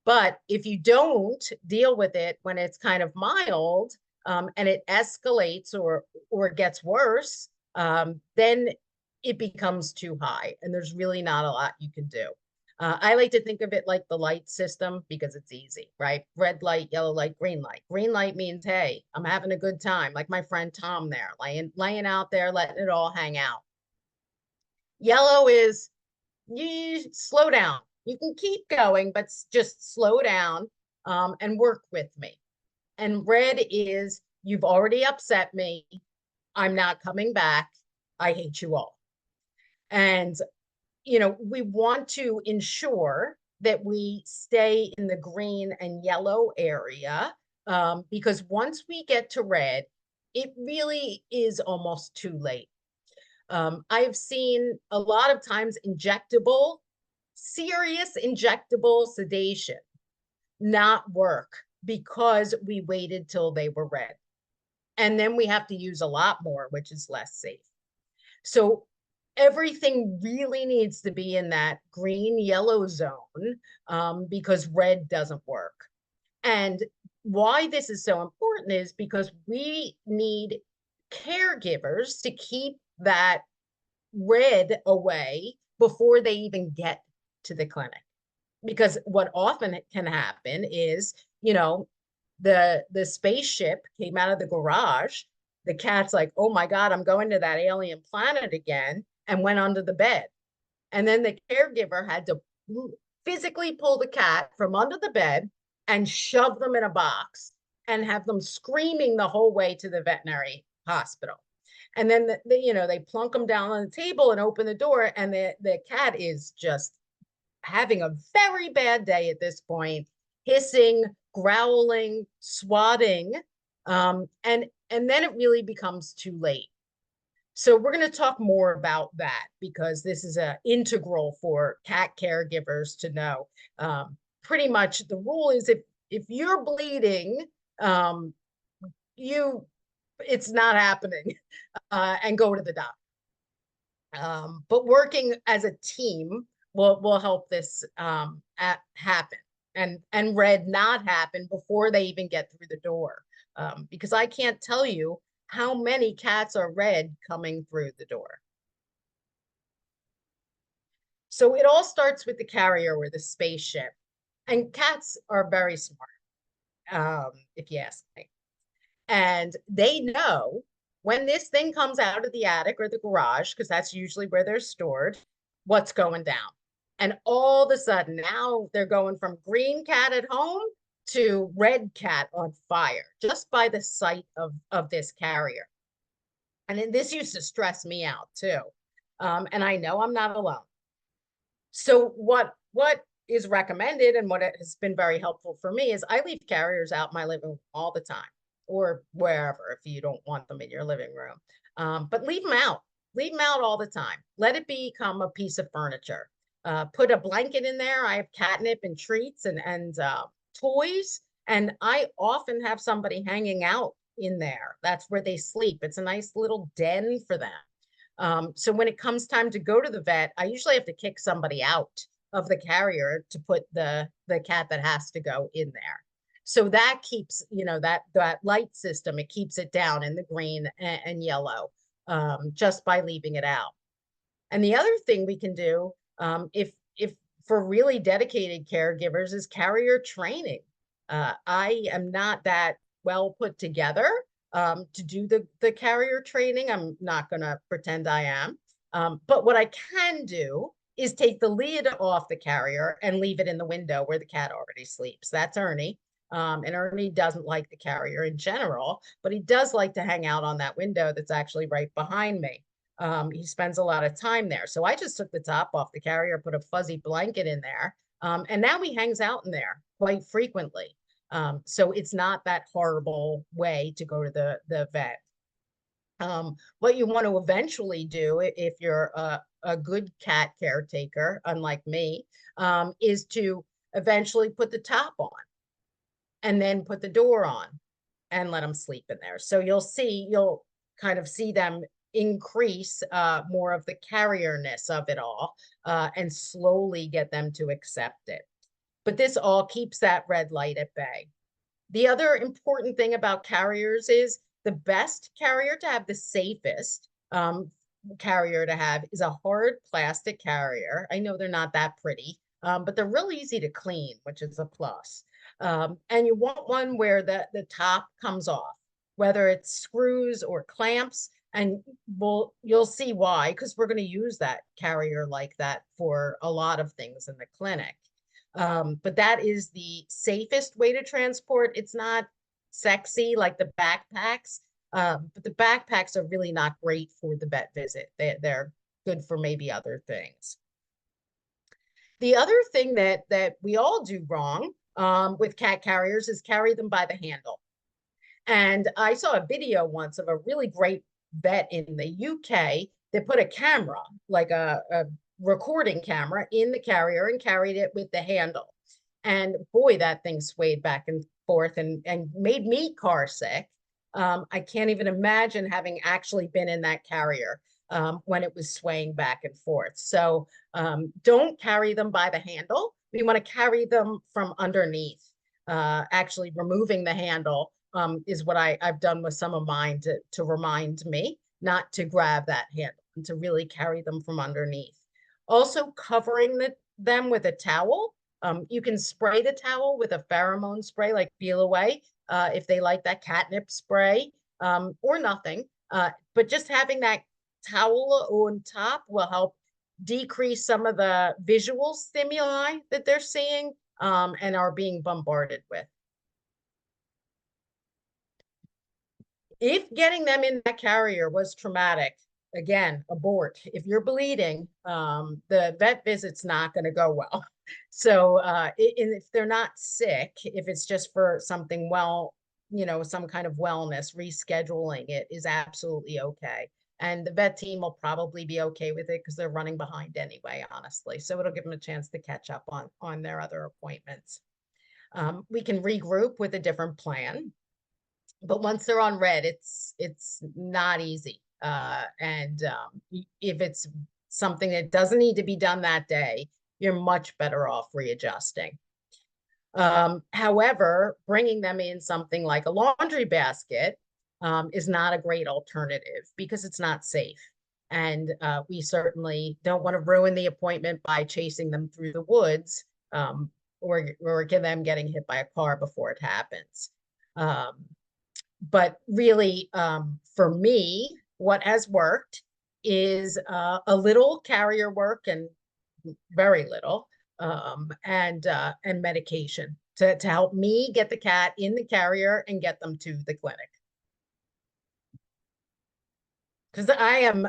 But if you don't deal with it when it's kind of mild, and it escalates or gets worse, then it becomes too high, and there's really not a lot you can do. I like to think of it like the light system, because it's easy, right? Red light, yellow light, green light. Green light means, hey, I'm having a good time, like my friend Tom there, laying out there, letting it all hang out. Yellow is, you slow down. You can keep going, but just slow down and work with me. And red is, you've already upset me. I'm not coming back. I hate you all. And, you know, we want to ensure that we stay in the green and yellow area, because once we get to red, it really is almost too late. I've seen a lot of times serious injectable sedation not work because we waited till they were red. And then we have to use a lot more, which is less safe. So everything really needs to be in that green yellow zone, because red doesn't work. And why this is so important is because we need caregivers to keep that red away before they even get to the clinic. Because what often can happen is, you know, the spaceship came out of the garage, the cat's like, oh my God, I'm going to that alien planet again, and went under the bed. And then the caregiver had to physically pull the cat from under the bed and shove them in a box and have them screaming the whole way to the veterinary hospital. And then you know, they plunk them down on the table and open the door, and the cat is just having a very bad day at this point, hissing, growling, swatting, and then it really becomes too late. So we're going to talk more about that, because this is integral for cat caregivers to know. Pretty much the rule is, if you're bleeding, it's not happening, and go to the doctor. But working as a team will help this happen, and red not happen before they even get through the door. because I can't tell you how many cats are red coming through the door. So it all starts with the carrier or the spaceship. And cats are very smart, if you ask me. And they know when this thing comes out of the attic or the garage, because that's usually where they're stored, what's going down. And all of a sudden, now they're going from green cat at home to red cat on fire, just by the sight of this carrier. And then this used to stress me out too. And I know I'm not alone. So what is recommended and what has been very helpful for me is I leave carriers out in my living room all the time, or wherever if you don't want them in your living room. But leave them out all the time. Let it become a piece of furniture. Put a blanket in there. I have catnip and treats and toys, and I often have somebody hanging out in there. That's where they sleep. It's a nice little den for them. So when it comes time to go to the vet, I usually have to kick somebody out of the carrier to put the cat that has to go in there. So that keeps, that light system, it keeps it down in the green and yellow, just by leaving it out. And the other thing we can do, if for really dedicated caregivers, is carrier training. I am not that well put together to do the carrier training. I'm not going to pretend I am. But what I can do is take the lid off the carrier and leave it in the window where the cat already sleeps. That's Ernie. And Ernie doesn't like the carrier in general, but he does like to hang out on that window that's actually right behind me. He spends a lot of time there. So I just took the top off the carrier, put a fuzzy blanket in there, and now he hangs out in there quite frequently. So it's not that horrible way to go to the vet. What you want to eventually do, if you're a good cat caretaker, unlike me, is to eventually put the top on and then put the door on and let them sleep in there. So you'll kind of see them increase more of the carrierness of it all, and slowly get them to accept it. But this all keeps that red light at bay. The other important thing about carriers is the best carrier to have, the safest carrier to have, is a hard plastic carrier. I know they're not that pretty, but they're really easy to clean, which is a plus. And you want one where the top comes off, whether it's screws or clamps. And you'll see why, because we're going to use that carrier like that for a lot of things in the clinic. But that is the safest way to transport. It's not sexy like the backpacks, but the backpacks are really not great for the vet visit. They're good for maybe other things. The other thing that we all do wrong with cat carriers is carry them by the handle. And I saw a video once of a really great vet in the UK that put a camera, like a recording camera, in the carrier and carried it with the handle. And boy, that thing swayed back and forth and made me car sick. I can't even imagine having actually been in that carrier when it was swaying back and forth. So don't carry them by the handle. We want to carry them from underneath. Actually removing the handle is what I've done with some of mine to remind me not to grab that handle and to really carry them from underneath. Also covering them with a towel. You can spray the towel with a pheromone spray like Peel Away if they like that catnip spray, or nothing. But just having that towel on top will help decrease some of the visual stimuli that they're seeing and are being bombarded with. If getting them in that carrier was traumatic, again, abort. If you're bleeding, the vet visit's not going to go well. So if they're not sick, if it's just for something, some kind of wellness, rescheduling it is absolutely okay. And the vet team will probably be okay with it because they're running behind anyway, honestly. So it'll give them a chance to catch up on their other appointments. We can regroup with a different plan. But once they're on red, it's not easy. And if it's something that doesn't need to be done that day, you're much better off readjusting. However, bringing them in something like a laundry basket is not a great alternative because it's not safe. And we certainly don't want to ruin the appointment by chasing them through the woods or them getting hit by a car before it happens. But really, for me, what has worked is a little carrier work and very little, and medication to help me get the cat in the carrier and get them to the clinic. Because I am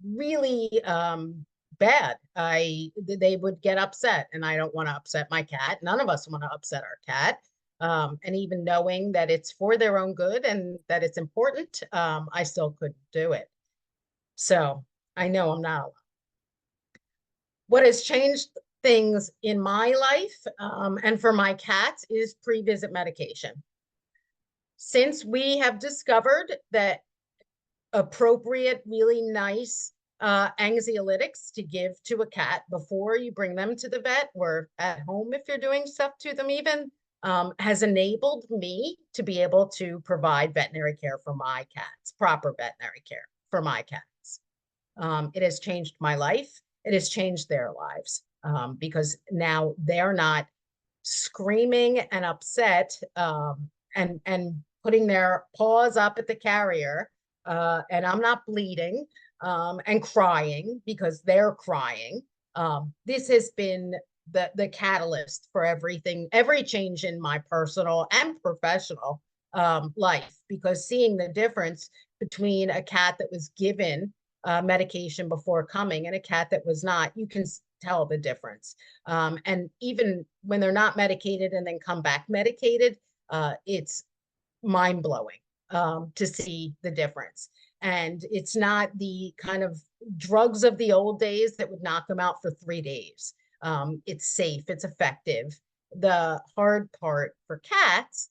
really bad. They would get upset, and I don't want to upset my cat. None of us want to upset our cat. And even knowing that it's for their own good and that it's important, I still couldn't do it. So I know I'm not alone. What has changed things in my life and for my cats is pre-visit medication. Since we have discovered that appropriate, really nice anxiolytics to give to a cat before you bring them to the vet or at home if you're doing stuff to them even, has enabled me to be able to provide veterinary care for my cats, proper veterinary care for my cats. It has changed my life. It has changed their lives because now they're not screaming and upset and putting their paws up at the carrier, and I'm not bleeding and crying because they're crying. This has been the catalyst for everything, every change in my personal and professional life, because seeing the difference between a cat that was given medication before coming and a cat that was not, you can tell the difference. And even when they're not medicated and then come back medicated, it's mind-blowing to see the difference. And it's not the kind of drugs of the old days that would knock them out for 3 days. It's safe, it's effective. The hard part for cats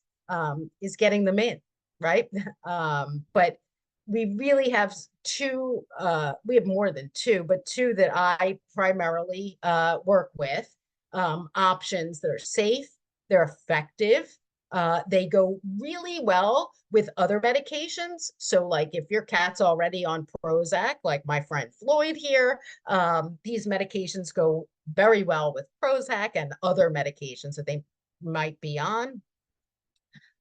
is getting them in, right? But we really have two, we have more than two, but two that I primarily work with, options that are safe, they're effective, they go really well with other medications. So like if your cat's already on Prozac, like my friend Floyd here, these medications go very well with Prozac and other medications that they might be on.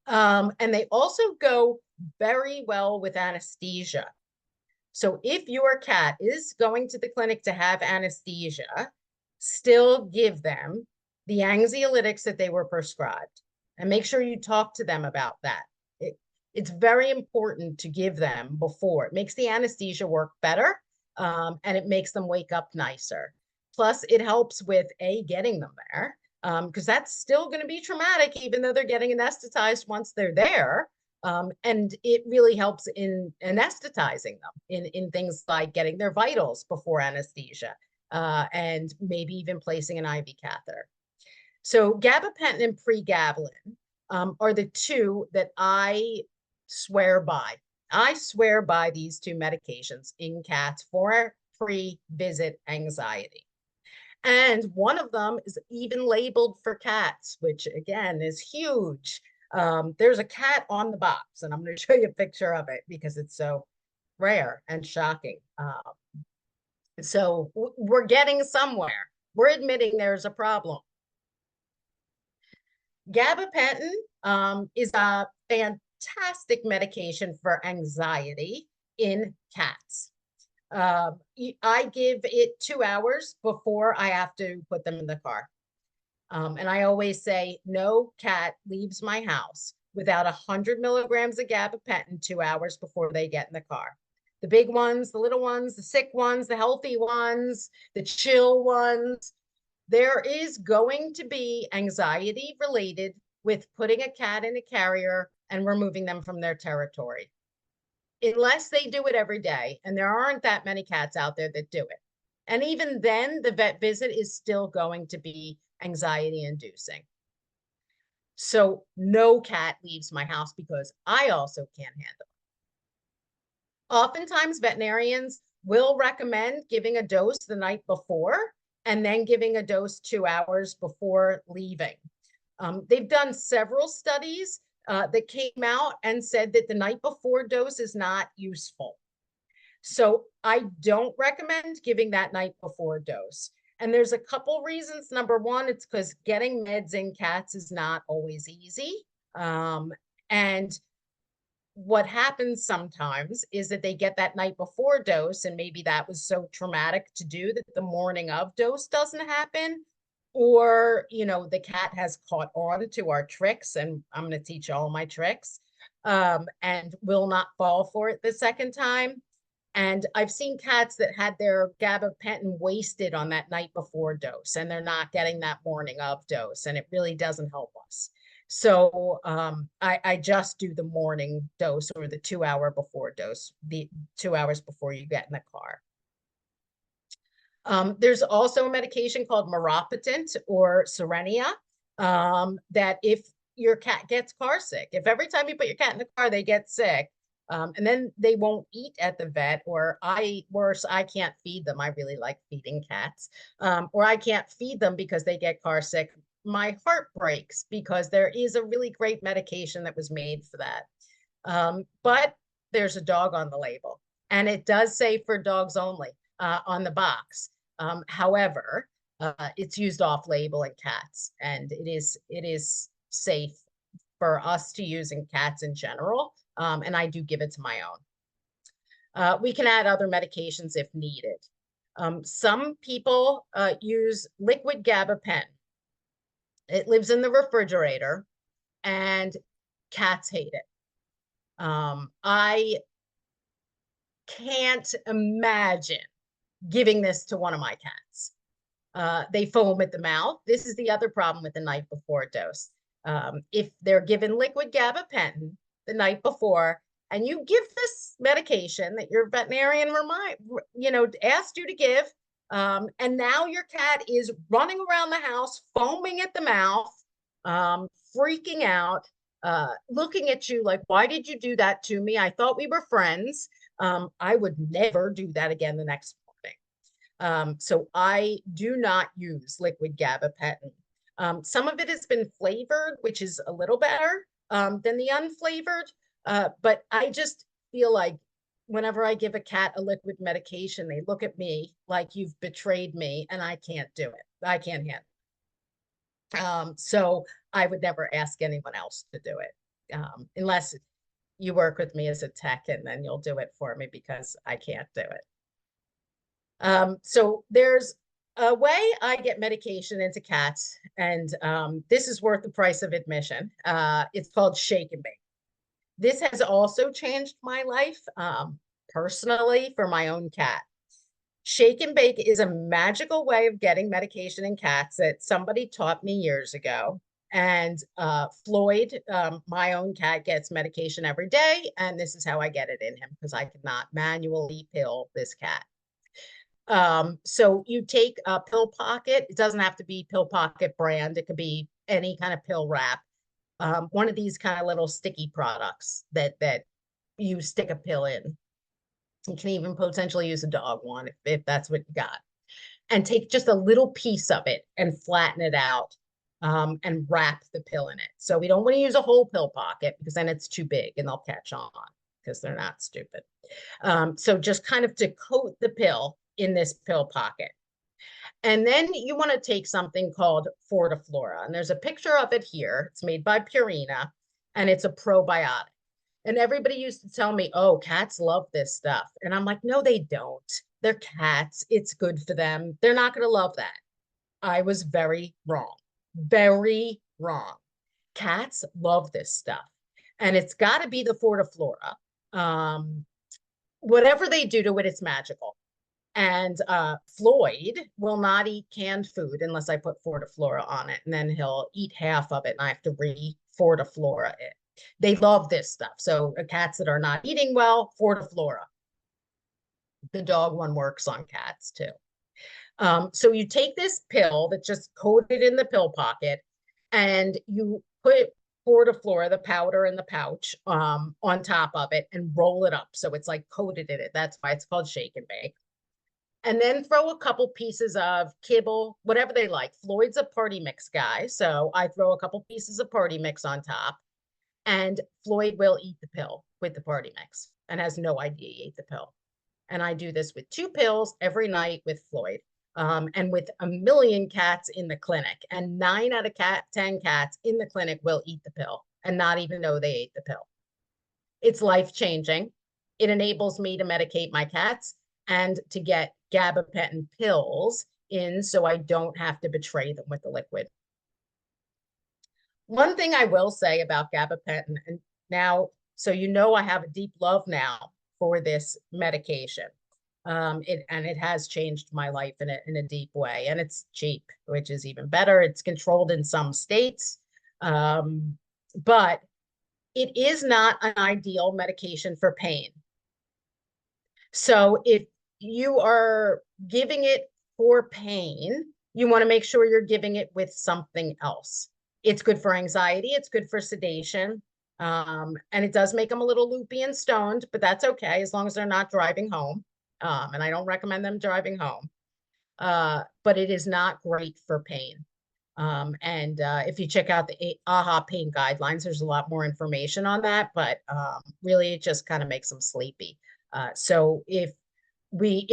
And they also go very well with anesthesia. So if your cat is going to the clinic to have anesthesia, still give them the anxiolytics that they were prescribed and make sure you talk to them about that. It's very important to give them before. It makes the anesthesia work better, and it makes them wake up nicer. Plus, it helps with getting them there, because that's still going to be traumatic, even though they're getting anesthetized once they're there. And it really helps in anesthetizing them in things like getting their vitals before anesthesia, and maybe even placing an IV catheter. So gabapentin and pregabalin are the two that I swear by. I swear by these two medications in cats for pre-visit anxiety. And one of them is even labeled for cats, which again is huge. There's a cat on the box, and I'm going to show you a picture of it because it's so rare and shocking. So we're getting somewhere. We're admitting there's a problem. Gabapentin is a fantastic medication for anxiety in cats. I give it 2 hours before I have to put them in the car. And I always say, no cat leaves my house without 100 milligrams of gabapentin 2 hours before they get in the car. The big ones, the little ones, the sick ones, the healthy ones, the chill ones. There is going to be anxiety related with putting a cat in a carrier and removing them from their territory. Unless they do it every day, and there aren't that many cats out there that do it. And even then, the vet visit is still going to be anxiety inducing. So no cat leaves my house because I also can't handle it. Oftentimes, veterinarians will recommend giving a dose the night before and then giving a dose 2 hours before leaving. They've done several studies that came out and said that the night before dose is not useful. So I don't recommend giving that night before dose. And there's a couple reasons. Number one, it's because getting meds in cats is not always easy. And what happens sometimes is that they get that night before dose, and maybe that was so traumatic to do that the morning of dose doesn't happen. Or, you know, the cat has caught on to our tricks, and I'm going to teach all my tricks, and will not fall for it the second time. And I've seen cats that had their gabapentin wasted on that night before dose, and they're not getting that morning of dose, and it really doesn't help us. So I just do the morning dose, or the 2 hour before dose, the 2 hours before you get in the car. There's also a medication called meropitant or Serenia, that if your cat gets car sick, if every time you put your cat in the car, they get sick, and then they won't eat at the vet, or worse, I can't feed them. I really like feeding cats. Or I can't feed them because they get car sick. My heart breaks, because there is a really great medication that was made for that. But there's a dog on the label, and it does say for dogs only on the box. However, it's used off label in cats, and it is safe for us to use in cats in general. And I do give it to my own. We can add other medications if needed. Some people use liquid gabapentin. It lives in the refrigerator, and cats hate it. I can't imagine giving this to one of my cats. They foam at the mouth. This is the other problem with the night before dose. If they're given liquid gabapentin the night before, and you give this medication that your veterinarian asked you to give, and now your cat is running around the house, foaming at the mouth, freaking out, looking at you like, why did you do that to me? I thought we were friends. I would never do that again the next morning. So I do not use liquid gabapentin. Some of it has been flavored, which is a little better than the unflavored. But I just feel like whenever I give a cat a liquid medication, they look at me like you've betrayed me, and I can't do it. I can't handle it. So I would never ask anyone else to do it, unless you work with me as a tech, and then you'll do it for me, because I can't do it. So there's a way I get medication into cats, and this is worth the price of admission. It's called shake and bake. This has also changed my life personally for my own cat. Shake and bake is a magical way of getting medication in cats that somebody taught me years ago. And Floyd, my own cat, gets medication every day, and this is how I get it in him, because I cannot manually pill this cat. So you take a pill pocket. It doesn't have to be pill pocket brand. It could be any kind of pill wrap. One of these kind of little sticky products that you stick a pill in. You can even potentially use a dog one if that's what you got. And take just a little piece of it and flatten it out, and wrap the pill in it. So we don't want to use a whole pill pocket, because then it's too big and they'll catch on, because they're not stupid. So just kind of to coat the pill in this pill pocket. And then you want to take something called Fortiflora. And there's a picture of it here. It's made by Purina, and it's a probiotic. And everybody used to tell me, oh, cats love this stuff. And I'm like, no, they don't. They're cats. It's good for them. They're not going to love that. I was very wrong. Very wrong. Cats love this stuff. And it's got to be the Fortiflora. Whatever they do to it, it's magical. And Floyd will not eat canned food unless I put Fortiflora on it. And then he'll eat half of it, and I have to re-Fortiflora it. They love this stuff. So cats that are not eating well, Fortiflora. The dog one works on cats too. So you take this pill that's just coated in the pill pocket, and you put Fortiflora, the powder in the pouch, on top of it, and roll it up. So it's like coated in it. That's why it's called shake and bake. And then throw a couple pieces of kibble, whatever they like. Floyd's a party mix guy, so I throw a couple pieces of party mix on top, and Floyd will eat the pill with the party mix and has no idea he ate the pill. And I do this with 2 pills every night with Floyd, and with 1 million cats in the clinic. And 9 out of 10 cats in the clinic will eat the pill and not even know they ate the pill. It's life-changing. It enables me to medicate my cats and to get gabapentin pills in so I don't have to betray them with the liquid. One thing I will say about gabapentin, and now, so you know I have a deep love now for this medication. It has changed my life in a deep way, and it's cheap, which is even better. It's controlled in some states, but it is not an ideal medication for pain. So if you are giving it for pain, you want to make sure you're giving it with something else. It's good for anxiety. It's good for sedation. And it does make them a little loopy and stoned, but that's okay as long as they're not driving home. And I don't recommend them driving home. But it is not great for pain. If you check out the AHA pain guidelines, there's a lot more information on that, but really it just kind of makes them sleepy. So if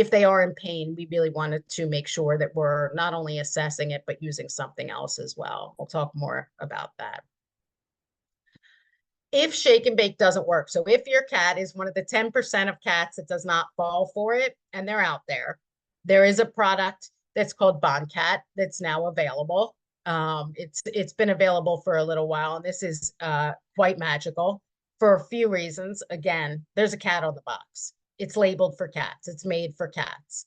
they are in pain, we really wanted to make sure that we're not only assessing it, but using something else as well. We'll talk more about that. If shake and bake doesn't work, so if your cat is one of the 10% of cats that does not fall for it, and they're out there, there is a product that's called Boncat that's now available. It's been available for a little while, and this is quite magical for a few reasons. Again, there's a cat on the box. It's labeled for cats. It's made for cats,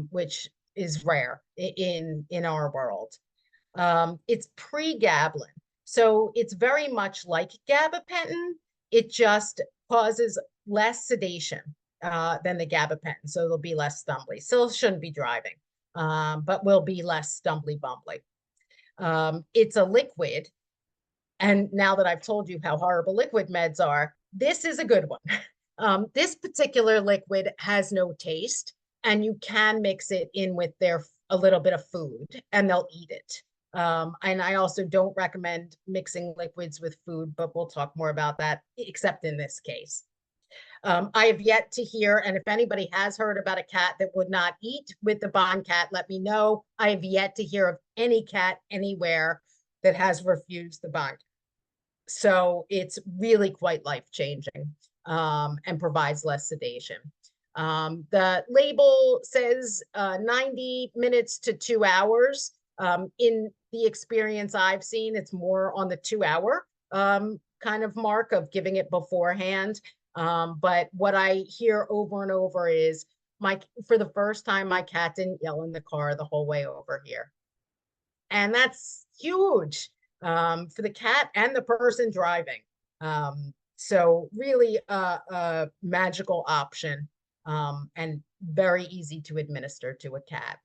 which is rare in our world. It's pregabalin. So it's very much like gabapentin. It just causes less sedation than the gabapentin. So it'll be less stumbly. Still shouldn't be driving, but will be less stumbly bumbly. It's a liquid. And now that I've told you how horrible liquid meds are, this is a good one. This particular liquid has no taste, and you can mix it in with a little bit of food and they'll eat it. And I also don't recommend mixing liquids with food, but we'll talk more about that, except in this case. I have yet to hear, and if anybody has heard about a cat that would not eat with the Boncat, let me know. I have yet to hear of any cat anywhere that has refused the Boncat. So it's really quite life-changing, and provides less sedation. The label says 90 minutes to 2 hours. In the experience I've seen, it's more on the 2-hour kind of mark of giving it beforehand. But what I hear over and over is, for the first time, my cat didn't yell in the car the whole way over here. And that's huge for the cat and the person driving. So really a magical option, and very easy to administer to a cat.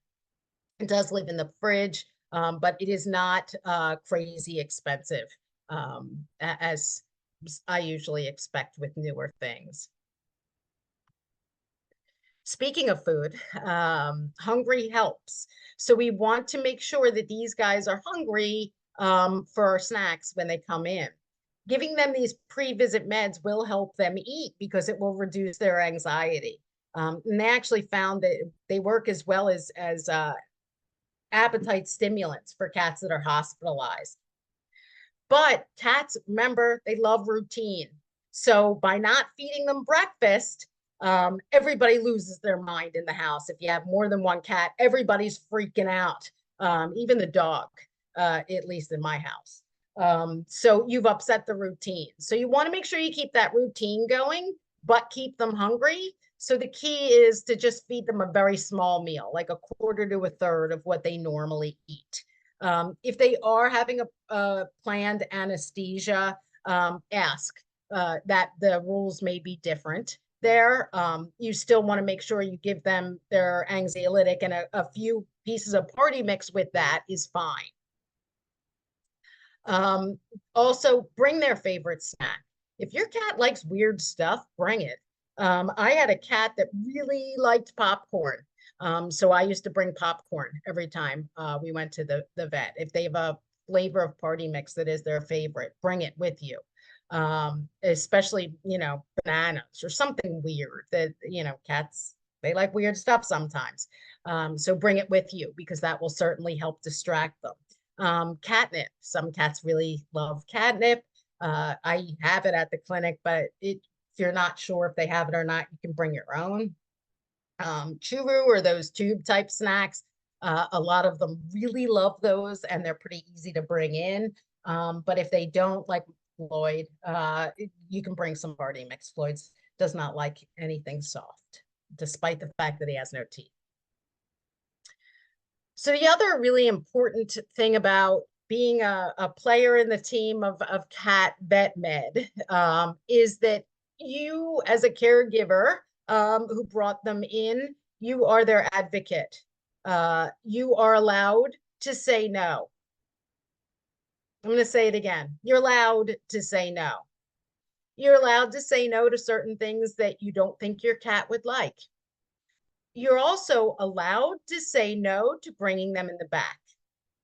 It does live in the fridge, but it is not crazy expensive, as I usually expect with newer things. Speaking of food, hungry helps. So we want to make sure that these guys are hungry for our snacks when they come in. Giving them these pre-visit meds will help them eat because it will reduce their anxiety. And they actually found that they work as well as appetite stimulants for cats that are hospitalized. But cats, remember, they love routine. So by not feeding them breakfast, everybody loses their mind in the house. If you have more than one cat, everybody's freaking out, even the dog, at least in my house. So you've upset the routine. So you want to make sure you keep that routine going, but keep them hungry. So the key is to just feed them a very small meal, like 1/4 to 1/3 of what they normally eat. If they are having a planned anesthesia, ask that the rules may be different there. You still want to make sure you give them their anxiolytic, and a few pieces of party mix with that is fine. Also, bring their favorite snack. If your cat likes weird stuff, bring it. I had a cat that really liked popcorn. So I used to bring popcorn every time we went to the vet. If they have a flavor of party mix that is their favorite, bring it with you. Especially, bananas or something weird that, cats, they like weird stuff sometimes. So bring it with you because that will certainly help distract them. Catnip, some cats really love catnip. I have it at the clinic, but if you're not sure if they have it or not, you can bring your own. Churu or those tube type snacks. A lot of them really love those and they're pretty easy to bring in. But if they don't, like Floyd, you can bring some party mix. Floyd does not like anything soft, despite the fact that he has no teeth. So the other really important thing about being a player in the team of cat vet med is that you as a caregiver who brought them in, you are their advocate. You are allowed to say no. I'm going to say it again. You're allowed to say no. You're allowed to say no to certain things that you don't think your cat would like. You're also allowed to say no to bringing them in the back.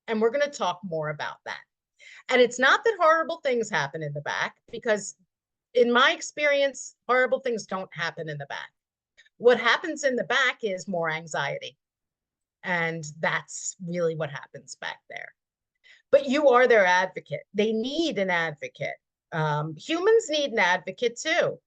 And we're going to talk more about that. And it's not that horrible things happen in the back, because in my experience, horrible things don't happen in the back. What happens in the back is more anxiety. And that's really what happens back there. But you are their advocate. They need an advocate. Humans need an advocate too.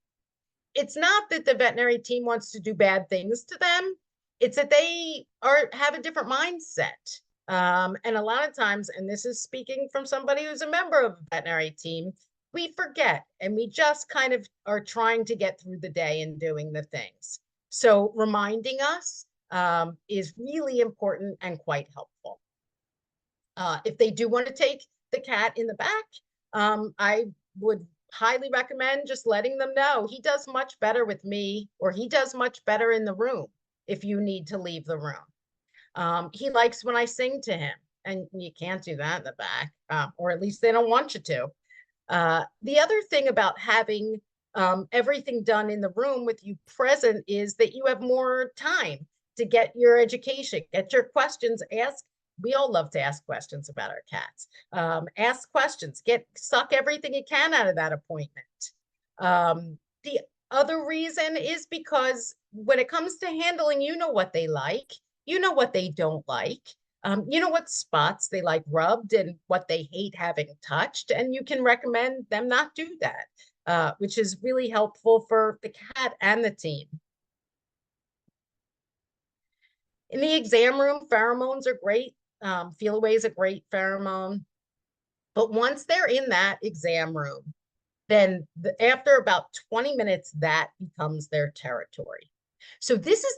It's not that the veterinary team wants to do bad things to them. It's that they have a different mindset. And a lot of times, and this is speaking from somebody who's a member of a veterinary team, we forget and we just kind of are trying to get through the day and doing the things. So reminding us is really important and quite helpful. If they do want to take the cat in the back, I would highly recommend just letting them know he does much better with me, or he does much better in the room if you need to leave the room. He likes when I sing to him, and you can't do that in the back, or at least they don't want you to. The other thing about having everything done in the room with you present is that you have more time to get your education, get your questions asked. We all love to ask questions about our cats. Ask questions, suck everything you can out of that appointment. The other reason is because when it comes to handling, you know what they like, you know what they don't like, you know what spots they like rubbed and what they hate having touched, and you can recommend them not do that, which is really helpful for the cat and the team. In the exam room, pheromones are great. Feel Away is a great pheromone. But once they're in that exam room, then after about 20 minutes, that becomes their territory. So this is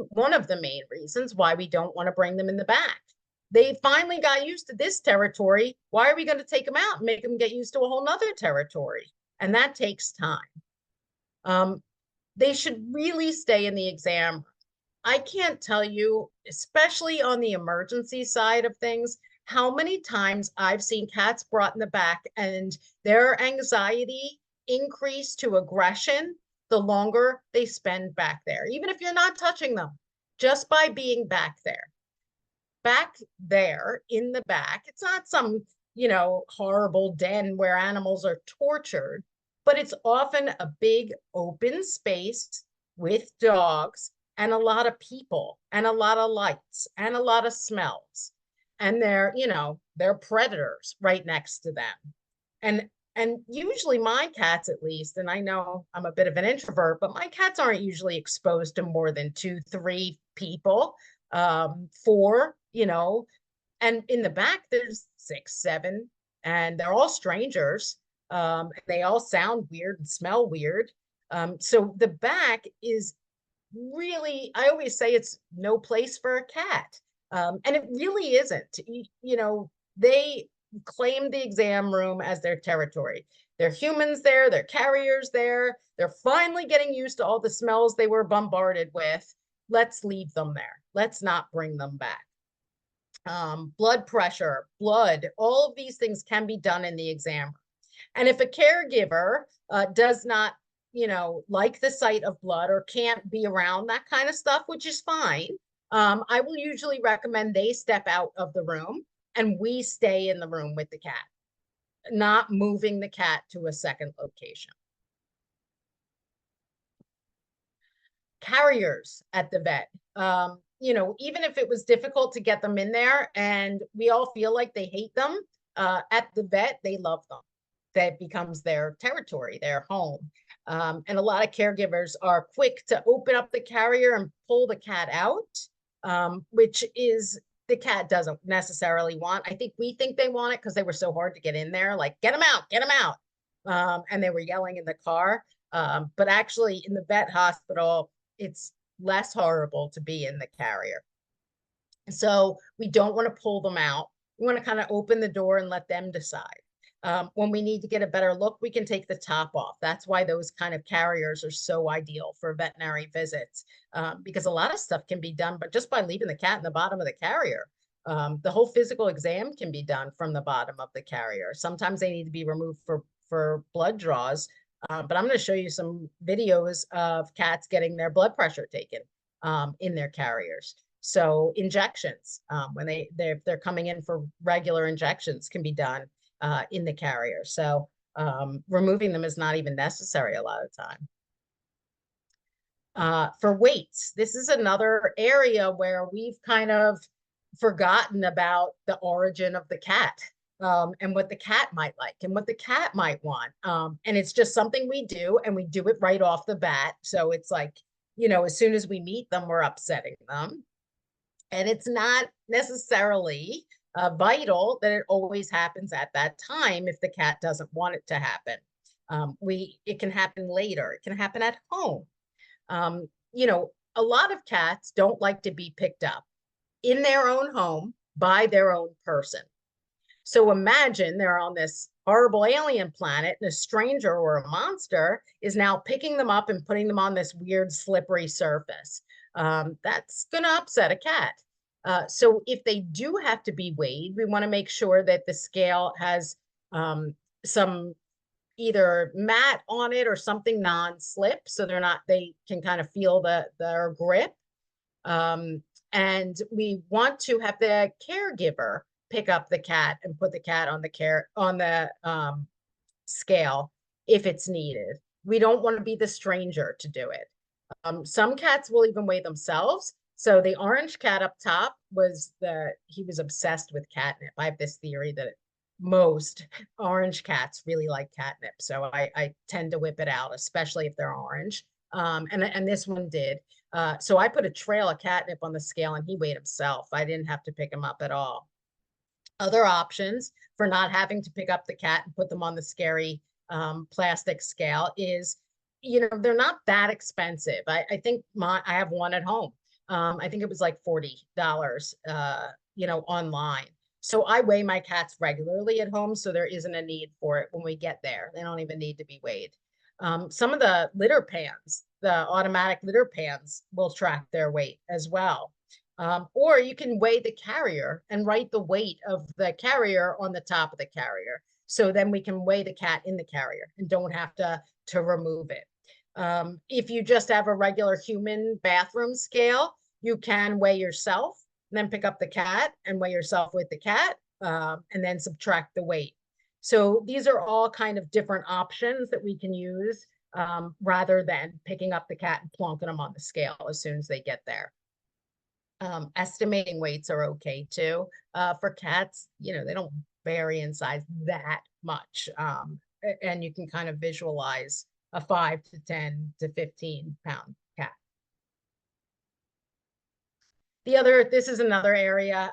one of the main reasons why we don't want to bring them in the back. They finally got used to this territory. Why are we going to take them out and make them get used to a whole nother territory? And that takes time. They should really stay in the exam room. I can't tell you, especially on the emergency side of things, how many times I've seen cats brought in the back and their anxiety increase to aggression the longer they spend back there, even if you're not touching them, just by being back there. Back there in the back, it's not some, horrible den where animals are tortured, but it's often a big open space with dogs and a lot of people and a lot of lights and a lot of smells. And they're predators right next to them. And usually my cats, at least, and I know I'm a bit of an introvert, but my cats aren't usually exposed to more than 2-3 people, 4, and in the back there's 6, 7, and they're all strangers. They all sound weird and smell weird. So the back is really, I always say it's no place for a cat. And it really isn't. They claim the exam room as their territory. There are humans there, there are carriers there. They're finally getting used to all the smells they were bombarded with. Let's leave them there. Let's not bring them back. Blood pressure, blood, all of these things can be done in the exam room. And if a caregiver does not like the sight of blood or can't be around that kind of stuff, which is fine, I will usually recommend they step out of the room and we stay in the room with the cat, not moving the cat to a second location. Carriers at the vet. You know, even if it was difficult to get them in there and we all feel like they hate them, at the vet, they love them. That becomes their territory, their home. And a lot of caregivers are quick to open up the carrier and pull the cat out, which is the cat doesn't necessarily want. I think we think they want it because they were so hard to get in there, like, get them out, get them out. And they were yelling in the car. But actually in the vet hospital, it's less horrible to be in the carrier. So we don't want to pull them out. We want to kind of open the door and let them decide. When we need to get a better look, we can take the top off. That's why those kind of carriers are so ideal for veterinary visits, because a lot of stuff can be done, but just by leaving the cat in the bottom of the carrier. The whole physical exam can be done from the bottom of the carrier. Sometimes they need to be removed for blood draws. But I'm going to show you some videos of cats getting their blood pressure taken in their carriers. So injections, when they're coming in for regular injections, can be done in the carrier. So removing them is not even necessary a lot of time. For weights, this is another area where we've kind of forgotten about the origin of the cat. And what the cat might like and what the cat might want. And it's just something we do, and we do it right off the bat. So it's like, you know, as soon as we meet them, we're upsetting them. And it's not necessarily vital that it always happens at that time if the cat doesn't want it to happen. It can happen later. It can happen at home. You know, a lot of cats don't like to be picked up in their own home by their own person. So imagine they're on this horrible alien planet and a stranger or a monster is now picking them up and putting them on this weird slippery surface. That's going to upset a cat. So if they do have to be weighed, we want to make sure that the scale has some either mat on it or something non-slip, so they can kind of feel their grip. And we want to have the caregiver pick up the cat and put the cat on the scale if it's needed. We don't want to be the stranger to do it. Some cats will even weigh themselves. So the orange cat up top he was obsessed with catnip. I have this theory that most orange cats really like catnip. So I tend to whip it out, especially if they're orange. And this one did. So I put a trail of catnip on the scale and he weighed himself. I didn't have to pick him up at all. Other options for not having to pick up the cat and put them on the scary plastic scale is, you know, they're not that expensive. I think I have one at home. I think it was like $40, you know, online. So I weigh my cats regularly at home, so there isn't a need for it when we get there. They don't even need to be weighed. Some of the litter pans, the automatic litter pans, will track their weight as well. Or you can weigh the carrier and write the weight of the carrier on the top of the carrier. So then we can weigh the cat in the carrier and don't have to remove it. If you just have a regular human bathroom scale, you can weigh yourself, and then pick up the cat and weigh yourself with the cat, and then subtract the weight. So these are all kind of different options that we can use rather than picking up the cat and plonking them on the scale as soon as they get there. Estimating weights are okay too. For cats, you know, they don't vary in size that much. And you can kind of visualize a 5 to 10 to 15 pound cat. This is another area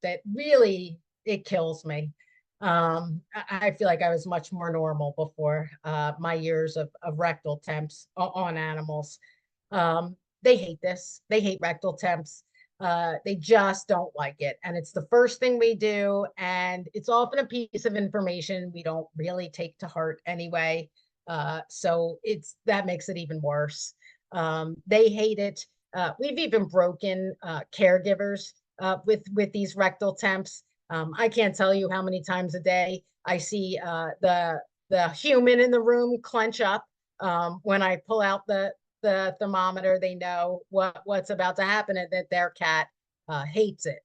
that really, it kills me. I feel like I was much more normal before my years of rectal temps on animals. They hate this. They hate rectal temps. They just don't like it. And it's the first thing we do. And it's often a piece of information we don't really take to heart anyway. So that makes it even worse. They hate it. We've even broken caregivers with these rectal temps. I can't tell you how many times a day I see the human in the room clench up when I pull out the the thermometer, they know what's about to happen and that their cat hates it.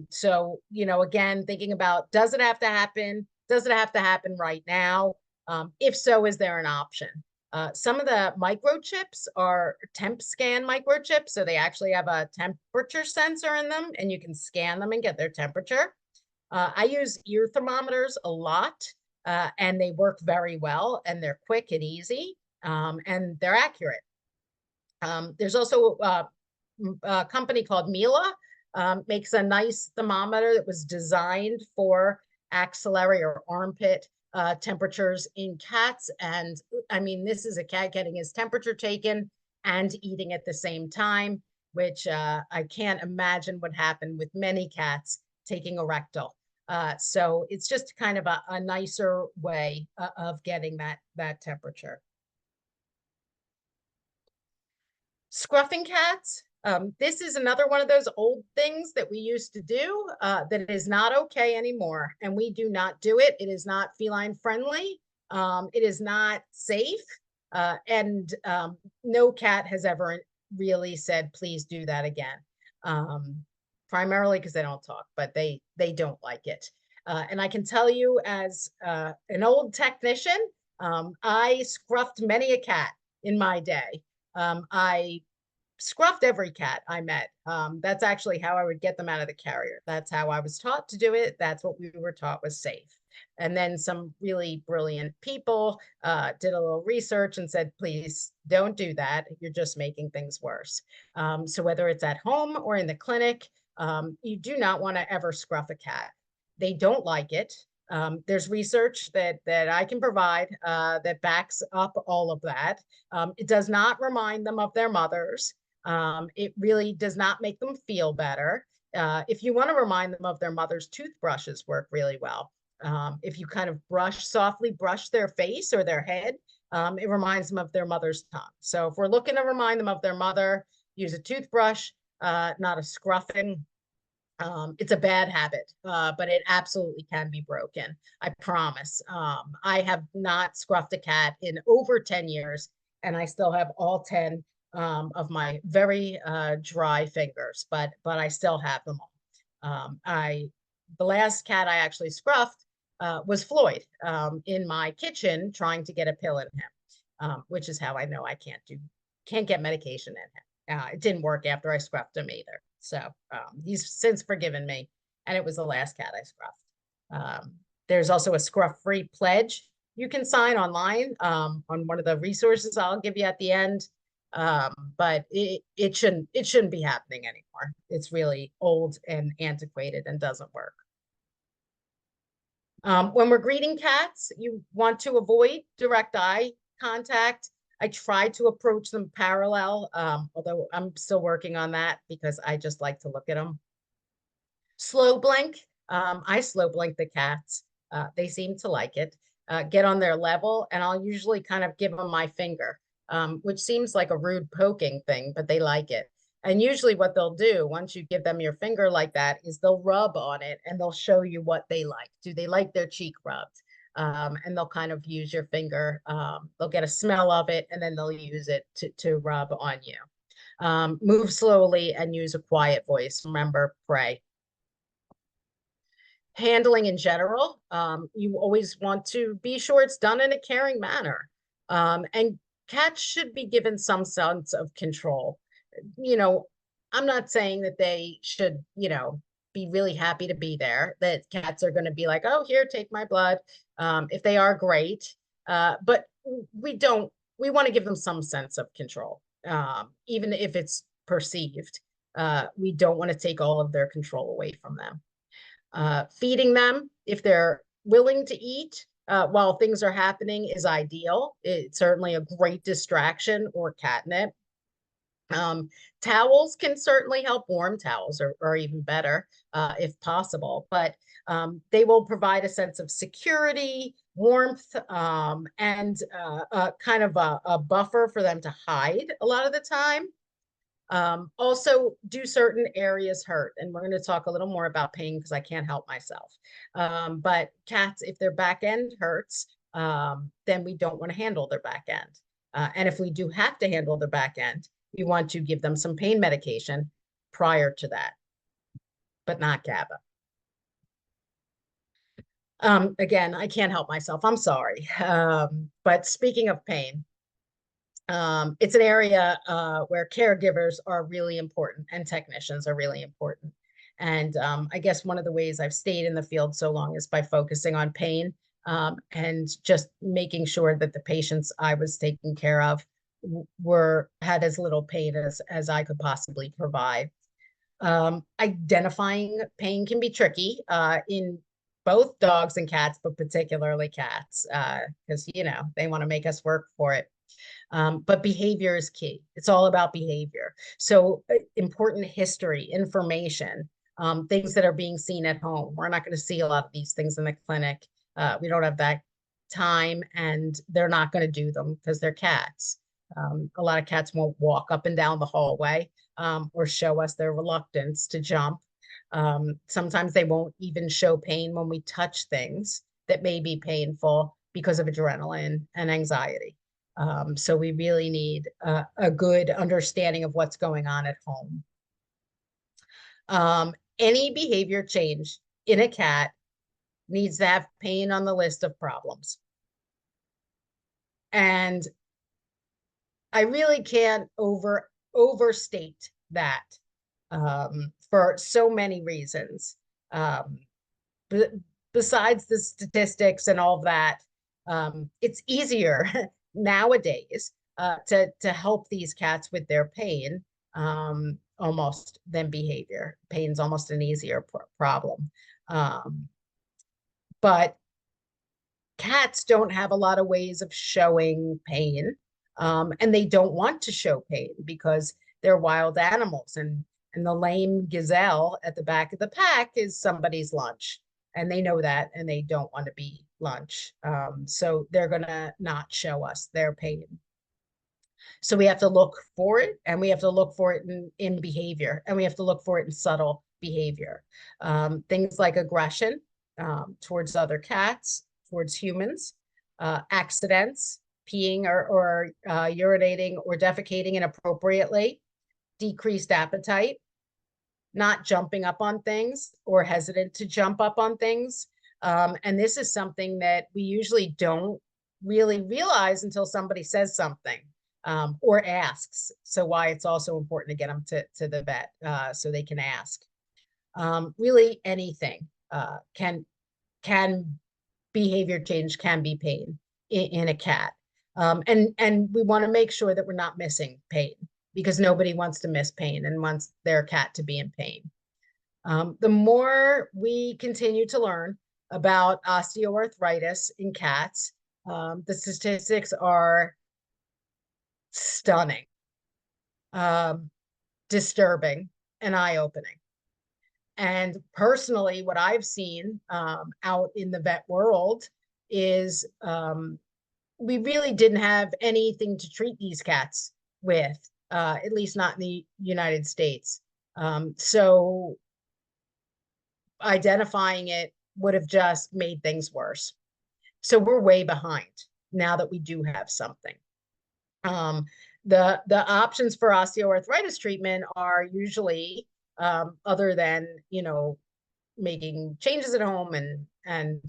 So, you know, again, thinking about, does it have to happen? Does it have to happen right now? If so, is there an option? Some of the microchips are temp scan microchips, so they actually have a temperature sensor in them, and you can scan them and get their temperature. I use ear thermometers a lot, and they work very well, and they're quick and easy, and they're accurate. There's also a company called Mila, makes a nice thermometer that was designed for axillary or armpit temperatures in cats. And I mean, this is a cat getting his temperature taken and eating at the same time, which I can't imagine would happen with many cats taking a rectal. So it's just kind of a nicer way of getting that temperature. Scruffing cats. This is another one of those old things that we used to do that is not okay anymore. And we do not do it. It is not feline friendly. It is not safe. And no cat has ever really said, please do that again. Primarily because they don't talk, but they don't like it. And I can tell you as an old technician, I scruffed many a cat in my day. I scruffed every cat I met. That's actually how I would get them out of the carrier. That's how I was taught to do it. That's what we were taught was safe. And then some really brilliant people did a little research and said, please don't do that. You're just making things worse. So whether it's at home or in the clinic, you do not want to ever scruff a cat. They don't like it. There's research that I can provide that backs up all of that. It does not remind them of their mothers. It really does not make them feel better. If you want to remind them of their mothers, toothbrushes work really well. If you kind of softly brush their face or their head, it reminds them of their mother's tongue. So if we're looking to remind them of their mother, use a toothbrush, not a scruffing. It's a bad habit, but it absolutely can be broken. I promise. I have not scruffed a cat in over 10 years, and I still have all 10 of my very dry fingers, but I still have them all. The last cat I actually scruffed was Floyd in my kitchen trying to get a pill in him, which is how I know I can't get medication in him. It didn't work after I scruffed him either. So he's since forgiven me, and it was the last cat I scruffed. There's also a scruff-free pledge you can sign online on one of the resources I'll give you at the end. But it shouldn't be happening anymore. It's really old and antiquated and doesn't work. When we're greeting cats, you want to avoid direct eye contact. I try to approach them parallel, although I'm still working on that because I just like to look at them. Slow blink. I slow blink the cats. They seem to like it. Get on their level, and I'll usually kind of give them my finger, which seems like a rude poking thing, but they like it. And usually what they'll do once you give them your finger like that is they'll rub on it and they'll show you what they like. Do they like their cheek rubbed? And they'll kind of use your finger. They'll get a smell of it, and then they'll use it to rub on you. Move slowly and use a quiet voice. Remember, pray. Handling in general, you always want to be sure it's done in a caring manner. And cats should be given some sense of control. You know, I'm not saying that they should, be really happy to be there, that cats are going to be like, oh, here, take my blood. If they are, great. But we want to give them some sense of control, even if it's perceived. We don't want to take all of their control away from them. Feeding them, if they're willing to eat while things are happening, is ideal. It's certainly a great distraction, or catnip. Towels can certainly help. Warm towels are even better if possible, but they will provide a sense of security, warmth, and kind of a buffer for them to hide a lot of the time. Also, do certain areas hurt? And we're going to talk a little more about pain because I can't help myself. But cats, if their back end hurts, then we don't want to handle their back end. And if we do have to handle the back end, we want to give them some pain medication prior to that, but not GABA. Again, I can't help myself. I'm sorry. But speaking of pain, it's an area where caregivers are really important and technicians are really important. And I guess one of the ways I've stayed in the field so long is by focusing on pain and just making sure that the patients I was taking care of had as little pain as I could possibly provide. Identifying pain can be tricky in both dogs and cats, but particularly cats, because, you know, they want to make us work for it. But behavior is key. It's all about behavior. So important history, information, things that are being seen at home. We're not going to see a lot of these things in the clinic. We don't have that time, and they're not going to do them because they're cats. A lot of cats won't walk up and down the hallway or show us their reluctance to jump. Sometimes they won't even show pain when we touch things that may be painful because of adrenaline and anxiety. So we really need a good understanding of what's going on at home. Any behavior change in a cat needs to have pain on the list of problems. And I really can't overstate that for so many reasons. Besides the statistics and all of that, it's easier nowadays to help these cats with their pain almost than behavior. Pain's almost an easier problem. But cats don't have a lot of ways of showing pain, and they don't want to show pain because they're wild animals, and the lame gazelle at the back of the pack is somebody's lunch, and they know that, and they don't want to be lunch. So they're gonna not show us their pain. So we have to look for it, and we have to look for it in behavior, and we have to look for it in subtle behavior. Things like aggression towards other cats, towards humans, accidents, peeing or urinating or defecating inappropriately, decreased appetite, not jumping up on things or hesitant to jump up on things. And this is something that we usually don't really realize until somebody says something or asks. So why it's also important to get them to the vet so they can ask. Really anything can behavior change can be pain in a cat. And we want to make sure that we're not missing pain, because nobody wants to miss pain and wants their cat to be in pain. The more we continue to learn about osteoarthritis in cats, the statistics are stunning, disturbing, and eye-opening. And personally, what I've seen out in the vet world is we really didn't have anything to treat these cats with, at least not in the United States. So identifying it would have just made things worse. So we're way behind now that we do have something. The options for osteoarthritis treatment are usually other than, you know, making changes at home and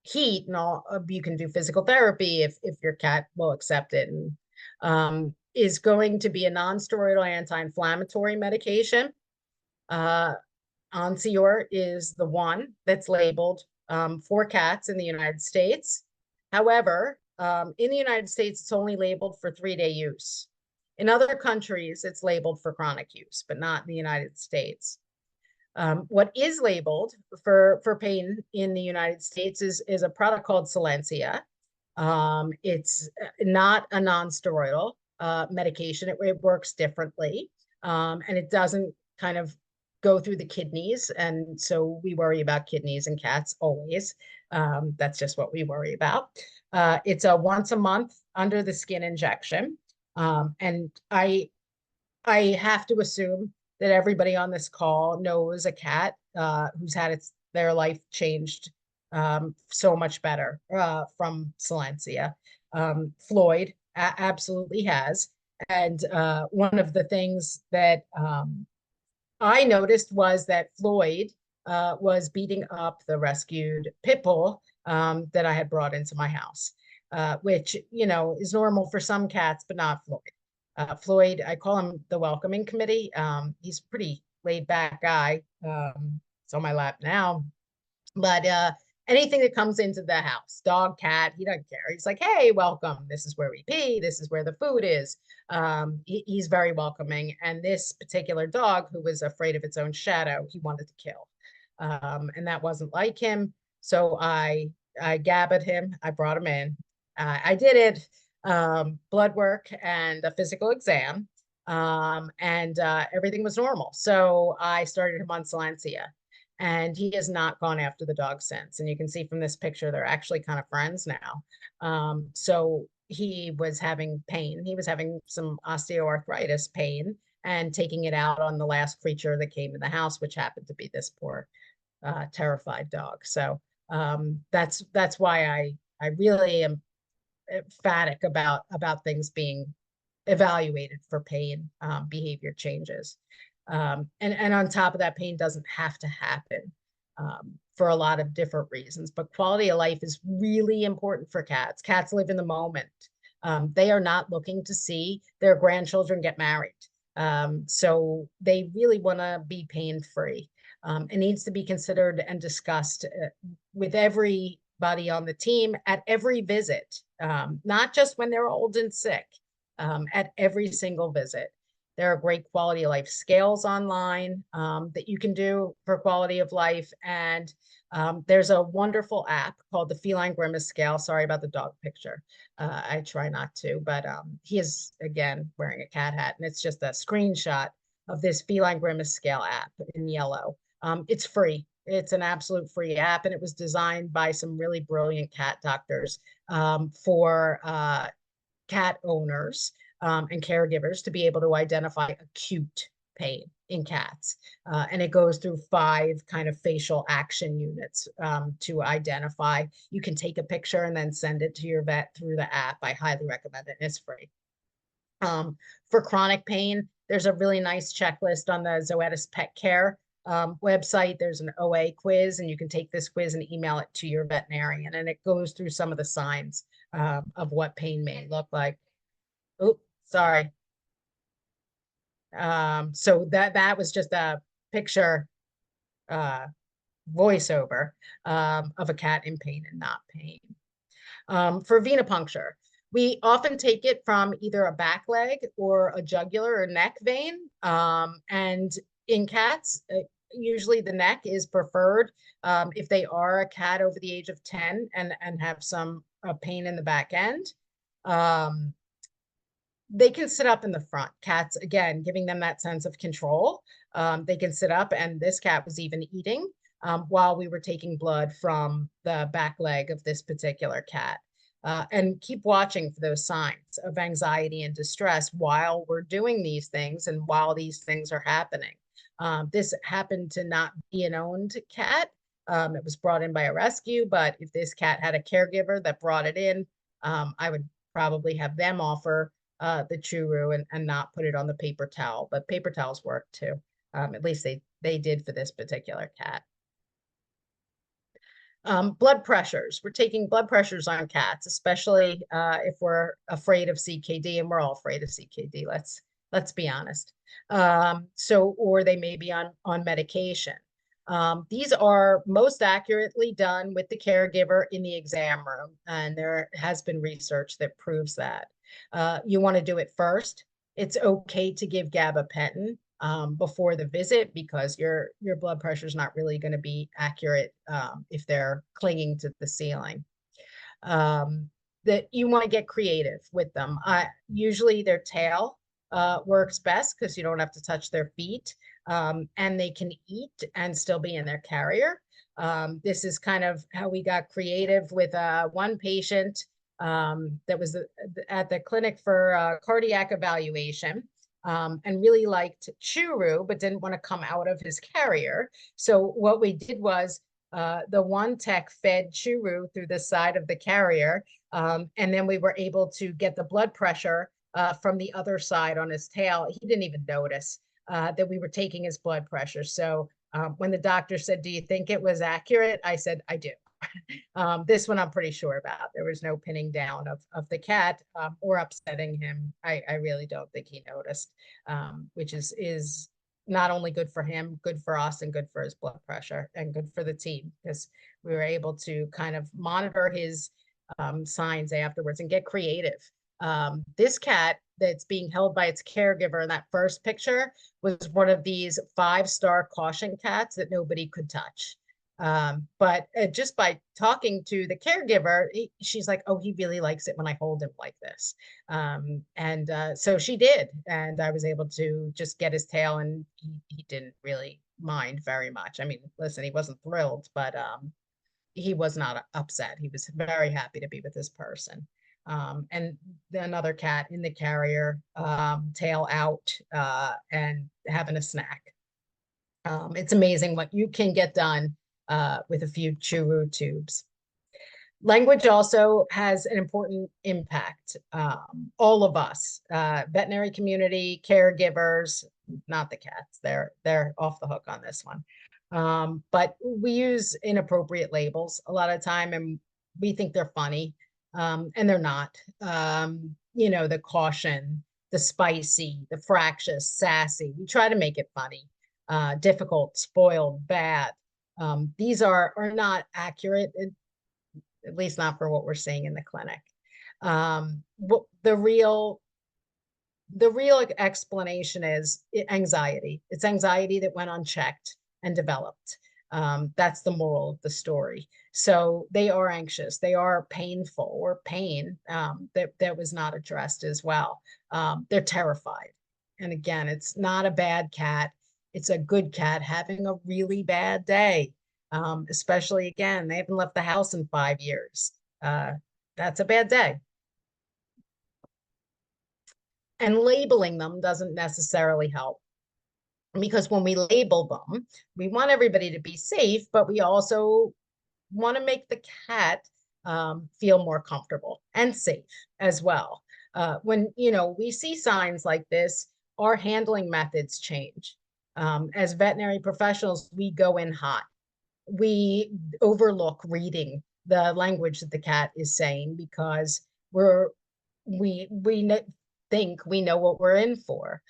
heat and all. You can do physical therapy if your cat will accept it, and is going to be a non-steroidal anti-inflammatory medication. Onsior is the one that's labeled for cats in the United States. However, in the United States, it's only labeled for 3-day use. In other countries, it's labeled for chronic use, but not in the United States. What is labeled for pain in the United States is a product called Silencia. It's not a non-steroidal medication. It works differently, and it doesn't kind of go through the kidneys. And so we worry about kidneys in cats always. That's just what we worry about. It's a once a month under the skin injection. And I have to assume that everybody on this call knows a cat who's had their life changed so much better from Silencia. Floyd absolutely has. And one of the things that I noticed was that Floyd was beating up the rescued pit bull that I had brought into my house, which, you know, is normal for some cats, but not Floyd. Floyd, I call him the welcoming committee. He's a pretty laid back guy. It's on my lap now. But anything that comes into the house, dog, cat, he doesn't care. He's like, hey, welcome. This is where we pee. This is where the food is. He's very welcoming. And this particular dog, who was afraid of its own shadow, he wanted to kill. And that wasn't like him. So I gabbed him. I brought him in. I did it, blood work and a physical exam. And everything was normal. So I started him on Silencia. And he has not gone after the dog since. And you can see from this picture, they're actually kind of friends now. So he was having pain. He was having some osteoarthritis pain and taking it out on the last creature that came in the house, which happened to be this poor, terrified dog. So that's why I really am emphatic about things being evaluated for pain, behavior changes. And on top of that, pain doesn't have to happen for a lot of different reasons, but quality of life is really important for cats. Cats live in the moment. They are not looking to see their grandchildren get married. So they really want to be pain-free. It needs to be considered and discussed with everybody on the team at every visit, not just when they're old and sick, at every single visit. There are great quality of life scales online that you can do for quality of life. And there's a wonderful app called the Feline Grimace Scale. Sorry about the dog picture. I try not to, but he is, again, wearing a cat hat. And it's just a screenshot of this Feline Grimace Scale app in yellow. It's free. It's an absolute free app. And it was designed by some really brilliant cat doctors for cat owners and caregivers to be able to identify acute pain in cats. And it goes through 5 kind of facial action units to identify. You can take a picture and then send it to your vet through the app. I highly recommend it. It's free. For chronic pain, there's a really nice checklist on the Zoetis Pet Care website. There's an OA quiz, and you can take this quiz and email it to your veterinarian. And it goes through some of the signs of what pain may look like. Oops, sorry. So that was just a picture voiceover of a cat in pain and not pain. For venipuncture, we often take it from either a back leg or a jugular or neck vein. And in cats, usually the neck is preferred if they are a cat over the age of 10 and have some pain in the back end. They can sit up in the front. Cats, again, giving them that sense of control. They can sit up, and this cat was even eating while we were taking blood from the back leg of this particular cat. And keep watching for those signs of anxiety and distress while we're doing these things and while these things are happening. This happened to not be an owned cat. It was brought in by a rescue, but if this cat had a caregiver that brought it in, I would probably have them offer the churu and not put it on the paper towel, but paper towels work too. At least they did for this particular cat. Blood pressures. We're taking blood pressures on cats, especially if we're afraid of CKD, and we're all afraid of CKD. Let's be honest. Or they may be on medication. These are most accurately done with the caregiver in the exam room, and there has been research that proves that. You want to do it first. It's okay to give gabapentin before the visit because your blood pressure is not really going to be accurate if they're clinging to the ceiling. That you want to get creative with them. Usually their tail works best because you don't have to touch their feet, and they can eat and still be in their carrier. This is kind of how we got creative with one patient that was at the clinic for cardiac evaluation and really liked churu, but didn't want to come out of his carrier. So what we did was The one tech fed Churu through the side of the carrier, and then we were able to get the blood pressure from the other side on his tail. He didn't even notice that we were taking his blood pressure. So when the doctor said, "Do you think it was accurate?" I said, "I do." This one I'm pretty sure about. There was no pinning down of the cat or upsetting him. I really don't think he noticed, which is not only good for him, good for us, and good for his blood pressure, and good for the team, because we were able to kind of monitor his signs afterwards and get creative. This cat that's being held by its caregiver in that first picture was one of these 5-star caution cats that nobody could touch. But just by talking to the caregiver, she's like, "Oh, he really likes it when I hold him like this." So she did, and I was able to just get his tail, and he didn't really mind very much. I mean, listen, he wasn't thrilled, but he was not upset. He was very happy to be with this person. And another cat in the carrier, tail out, and having a snack. It's amazing what you can get done with a few Churu tubes. Language also has an important impact. All of us, veterinary community, caregivers, not the cats, they're off the hook on this one. But we use inappropriate labels a lot of time, and we think they're funny, and they're not. You know, the caution, the spicy, the fractious, sassy. We try to make it funny, difficult, spoiled, bad. These are not accurate, at least not for what we're seeing in the clinic. The real explanation is anxiety. It's anxiety that went unchecked and developed. That's the moral of the story. So they are anxious, they are painful, or pain that was not addressed as well. They're terrified. And again, it's not a bad cat. It's a good cat having a really bad day. Especially, again, they haven't left the house in 5 years. That's a bad day. And labeling them doesn't necessarily help, because when we label them, we want everybody to be safe, but we also want to make the cat feel more comfortable and safe as well. When, you know, we see signs like this, our handling methods change. As veterinary professionals, we go in hot. We overlook reading the language that the cat is saying, because we think we know what we're in for,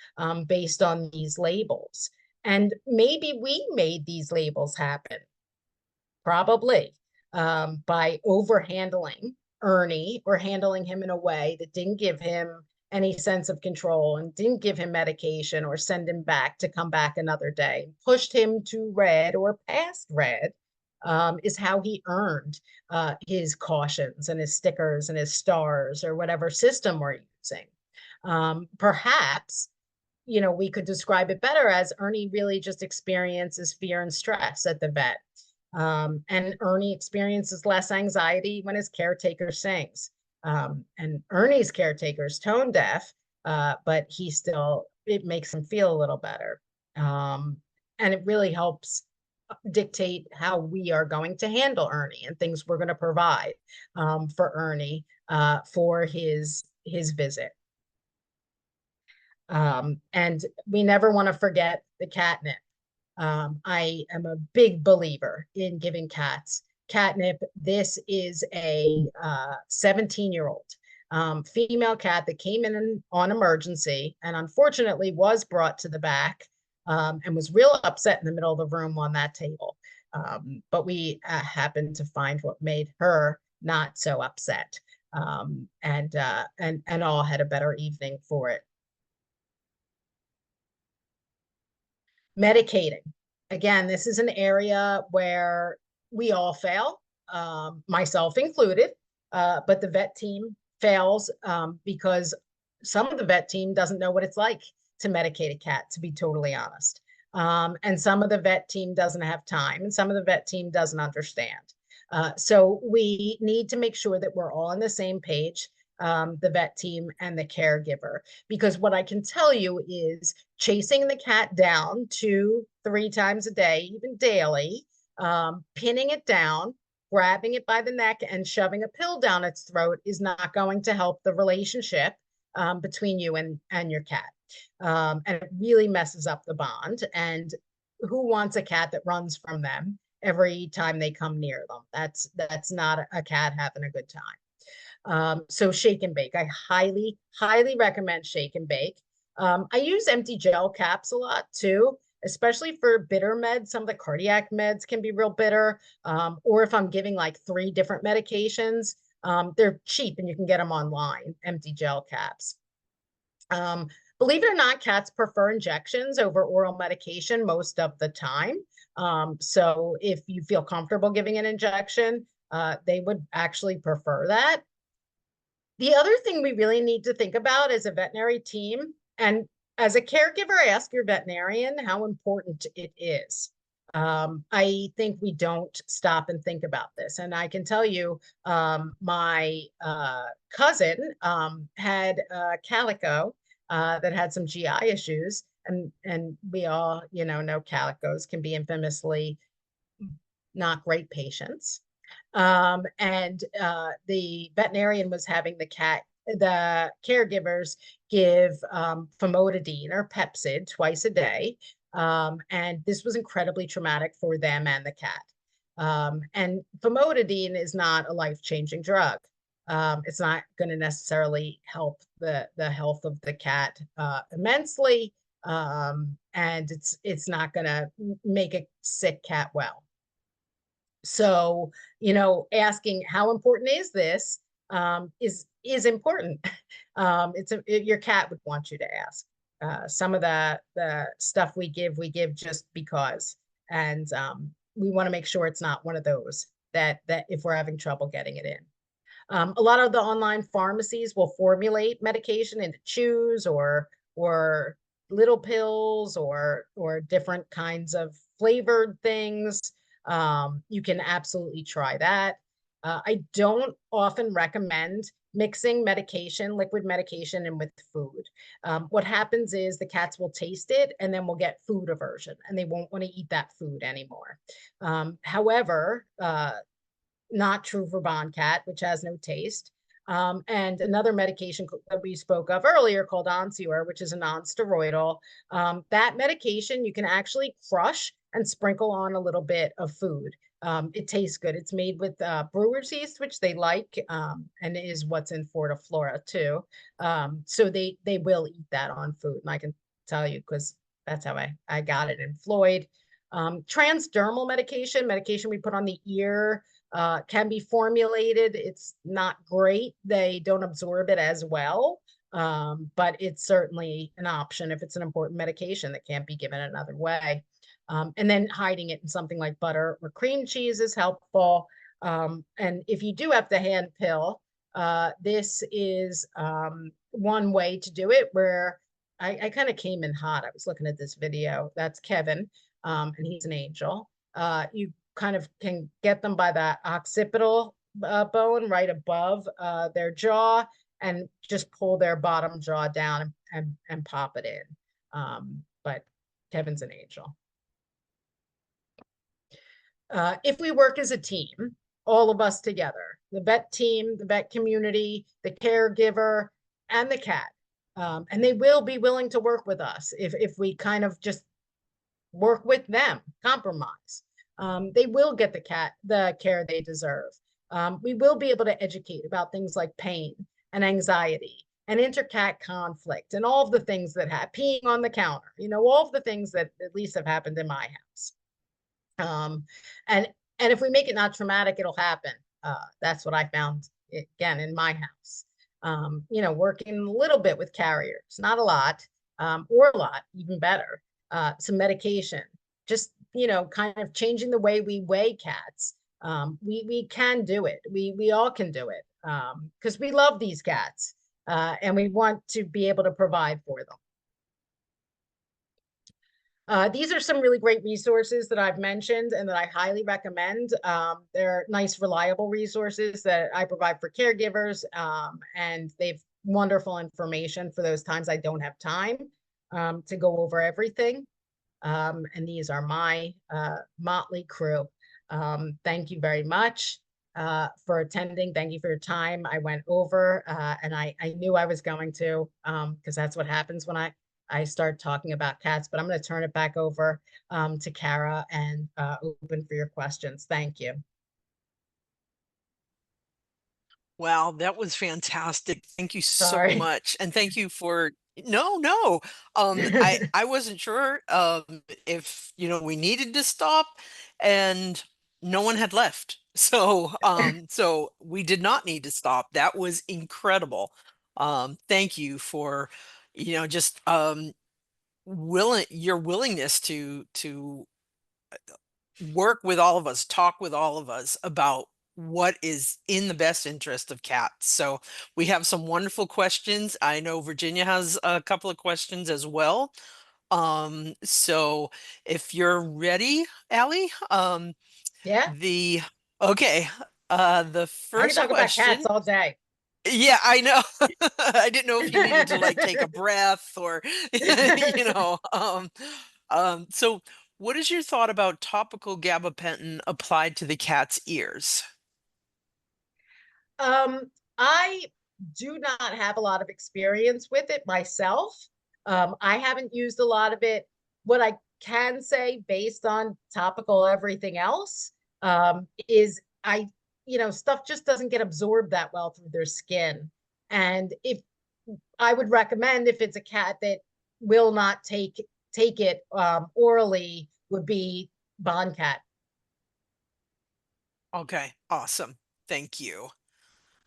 based on these labels. And maybe we made these labels happen, probably, by overhandling Ernie, or handling him in a way that didn't give him any sense of control, and didn't give him medication, or send him back to come back another day, pushed him to red or past red, is how he earned his cautions and his stickers and his stars, or whatever system we're using. Perhaps, you know, we could describe it better as Ernie really just experiences fear and stress at the vet. And Ernie experiences less anxiety when his caretaker sings. And Ernie's caretaker is tone deaf, but it makes him feel a little better. And it really helps dictate how we are going to handle Ernie, and things we're going to provide for Ernie for his visit. And we never want to forget the catnip. I am a big believer in giving cats catnip. This is a 17-year-old female cat that came in on emergency, and unfortunately was brought to the back, and was real upset in the middle of the room on that table. But we happened to find what made her not so upset, and all had a better evening for it. Medicating. Again, this is an area where we all fail, myself included, but the vet team fails because some of the vet team doesn't know what it's like to medicate a cat, to be totally honest. And some of the vet team doesn't have time, and some of the vet team doesn't understand. So we need to make sure that we're all on the same page, the vet team and the caregiver, because what I can tell you is chasing the cat down 2-3 times a day, even daily, pinning it down, grabbing it by the neck and shoving a pill down its throat is not going to help the relationship between you and your cat. And it really messes up the bond. And who wants a cat that runs from them every time they come near them? That's not a cat having a good time. So shake and bake. I highly, highly recommend shake and bake. I use empty gel caps a lot too, especially for bitter meds. Some of the cardiac meds can be real bitter. Or if I'm giving like 3 different medications, they're cheap and you can get them online, empty gel caps. Believe it or not, cats prefer injections over oral medication most of the time. So if you feel comfortable giving an injection, they would actually prefer that. The other thing we really need to think about as a veterinary team, and as a caregiver, ask your veterinarian how important it is. I think we don't stop and think about this. And I can tell you, my cousin had a calico that had some GI issues. And we all, know calicos can be infamously not great patients. And the veterinarian was having the caregivers give famotidine or Pepcid twice a day. And this was incredibly traumatic for them and the cat. And famotidine is not a life-changing drug. It's not going to necessarily help the health of the cat immensely. And it's not going to make a sick cat well. So, asking how important is this is important. Your cat would want you to ask. Some of the stuff we give just because, and we want to make sure it's not one of those that if we're having trouble getting it in. A lot of the online pharmacies will formulate medication into chews or little pills or different kinds of flavored things. You can absolutely try that. I don't often recommend mixing liquid medication in with food. What happens is the cats will taste it and then will get food aversion and they won't want to eat that food anymore. However, not true for Bond Cat, which has no taste. And another medication that we spoke of earlier called Onsior, which is a non-steroidal. That medication you can actually crush and sprinkle on a little bit of food. It tastes good. It's made with brewer's yeast, which they like, and is what's in Fortiflora too. So they will eat that on food. And I can tell you, because that's how I got it in Floyd. Transdermal medication we put on the ear, can be formulated. It's not great. They don't absorb it as well, but it's certainly an option if it's an important medication that can't be given another way. And then hiding it in something like butter or cream cheese is helpful. And if you do have the hand pill, this is one way to do it, where I kind of came in hot. I was looking at this video. That's Kevin, and he's an angel. You kind of can get them by the occipital bone right above their jaw and just pull their bottom jaw down and pop it in. But Kevin's an angel. If we work as a team, all of us together, the vet team, the vet community, the caregiver, and the cat, and they will be willing to work with us if we kind of just work with them, compromise. They will get the care they deserve. We will be able to educate about things like pain and anxiety and inter-cat conflict and all of the things that have peeing on the counter, all of the things that at least have happened in my house. And if we make it not traumatic, it'll happen. That's what I found again in my house. Working a little bit with carriers, not a lot, or a lot, even better. Some medication, just kind of changing the way we weigh cats. We can do it. We all can do it, because we love these cats, and we want to be able to provide for them. These are some really great resources that I've mentioned and that I highly recommend. They're nice, reliable resources that I provide for caregivers, and they've wonderful information for those times I don't have time to go over everything. And these are my motley crew. Thank you very much for attending. Thank you for your time. I went over and I knew I was going to, because that's what happens when I start talking about cats, but I'm going to turn it back over to Kara and open for your questions. Thank you. Wow, that was fantastic. Thank you so Sorry. much. And thank you for no. I wasn't sure if we needed to stop, and no one had left. So so we did not need to stop. That was incredible. Thank you for just your willingness to work with all of us, talk with all of us about what is in the best interest of cats. So we have some wonderful questions. I know Virginia has a couple of questions as well. So if you're ready, Allie, Yeah, the okay, the I can first talk about cats question. all day. Yeah, I know. I didn't know if you needed to like take a breath or you know. So what is your thought about topical gabapentin applied to the cat's ears? I do not have a lot of experience with it myself. I haven't used a lot of it. What I can say based on topical everything else is stuff just doesn't get absorbed that well through their skin. And if I would recommend, if it's a cat that will not take it orally, would be Boncat. Okay, awesome. Thank you.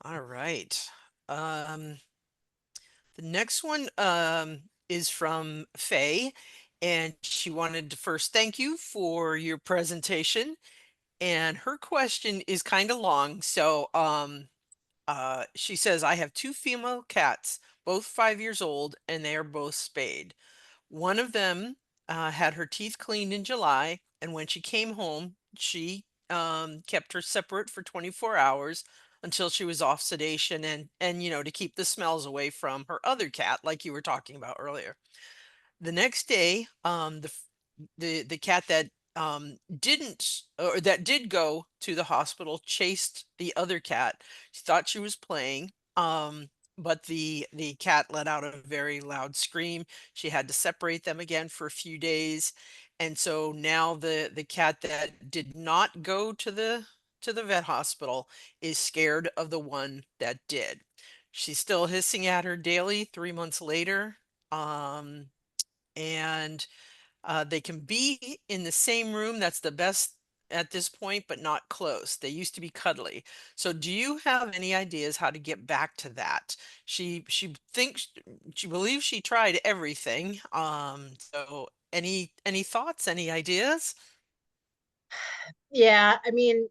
All right. Um, the next one is from Faye, and she wanted to first thank you for your presentation. And her question is kind of long. So she says, I have two female cats, both 5 years old, and they are both spayed. One of them had her teeth cleaned in July, and when she came home, she kept her separate for 24 hours until she was off sedation and to keep the smells away from her other cat, like you were talking about earlier. The next day, the cat that didn't or that did go to the hospital chased the other cat. She thought she was playing, but the cat let out a very loud scream. She had to separate them again for a few days, and so now the cat that did not go to the vet hospital is scared of the one that did. She's still hissing at her daily 3 months later. And they can be in the same room. That's the best at this point, but not close. They used to be cuddly. So do you have any ideas how to get back to that? She thinks she believes she tried everything. So any thoughts, any ideas? Yeah, I mean,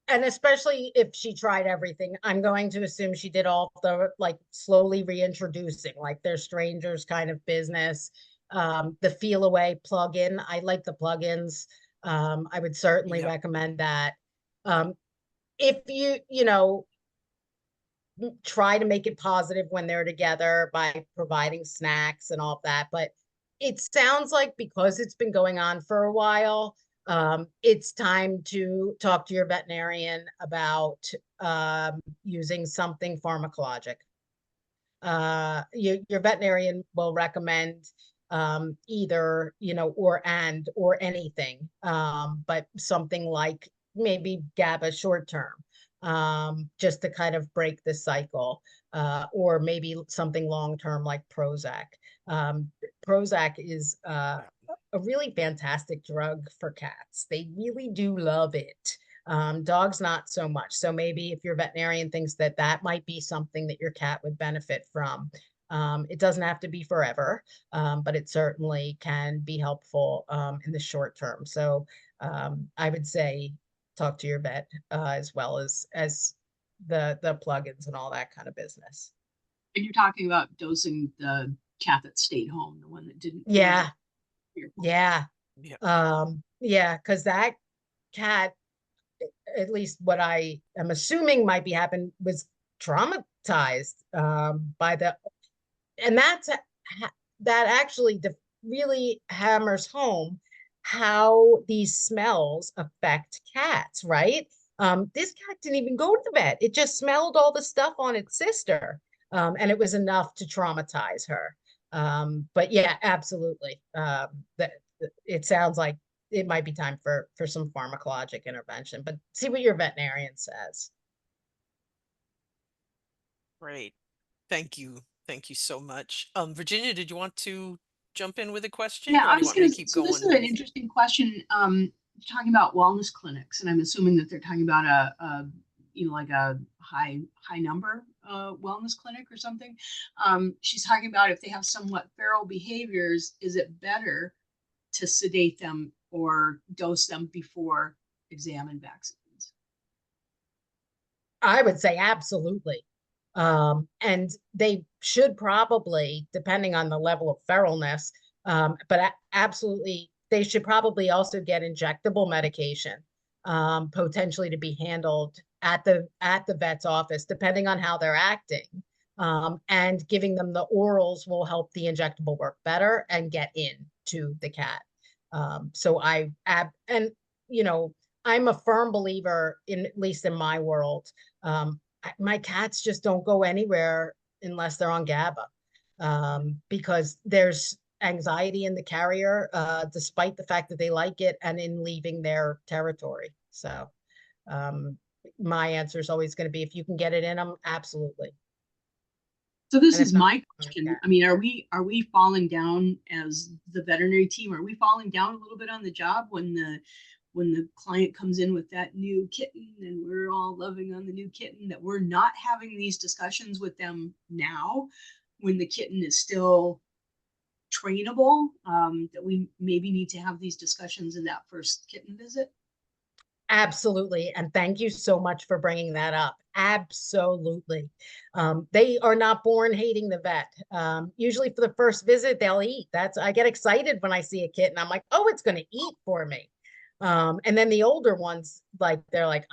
and especially if she tried everything, I'm going to assume she did all the like slowly reintroducing, like their strangers kind of business. The Feel Away plugin, I like the plugins. I would certainly Yep. recommend that. If you try to make it positive when they're together by providing snacks and all of that, but it sounds like because it's been going on for a while, it's time to talk to your veterinarian about using something pharmacologic. Your veterinarian will recommend either, or anything, but something like maybe GABA short term, just to kind of break the cycle, or maybe something long term like Prozac. Prozac is a really fantastic drug for cats. They really do love it. Dogs, not so much. So maybe if your veterinarian thinks that that might be something that your cat would benefit from, it doesn't have to be forever, but it certainly can be helpful in the short term. So I would say talk to your vet as well as the plugins and all that kind of business. And you're talking about dosing the cat that stayed home, the one that didn't really Yeah, get yeah, Yep. yeah, because that cat, at least what I am assuming might be happening, was traumatized by the, and that actually really hammers home how these smells affect cats, right? This cat didn't even go to the vet. It just smelled all the stuff on its sister, and it was enough to traumatize her. But yeah, absolutely. That it sounds like it might be time for some pharmacologic intervention, but see what your veterinarian says. Great. Thank you. Thank you so much. Virginia, did you want to jump in with a question, Yeah, or I do you was want me gonna, to keep so this is going? an interesting question, talking about wellness clinics, and I'm assuming that they're talking about like a high number, wellness clinic or something. She's talking about if they have somewhat feral behaviors, is it better to sedate them or dose them before exam and vaccines? I would say absolutely. And they should probably, depending on the level of feralness, but absolutely, they should probably also get injectable medication, potentially to be handled at the vet's office, depending on how they're acting. And giving them the orals will help the injectable work better and get into the cat. So and you know, I'm a firm believer in, at least in my world, my cats just don't go anywhere unless they're on GABA, because there's anxiety in the carrier, despite the fact that they like it, and in leaving their territory. So my answer is always going to be, if you can get it in them, absolutely. So this And is it's not my question. I mean, are we falling down as the veterinary team? Are we falling down a little bit on the job when the client comes in with that new kitten and we're all loving on the new kitten, that we're not having these discussions with them now when the kitten is still trainable, that we maybe need to have these discussions in that first kitten visit? Absolutely. And thank you so much for bringing that up. Absolutely. They are not born hating the vet. Usually for the first visit, they'll eat. I get excited when I see a kitten. I'm like, oh, it's going to eat for me. And then the older ones, they're like,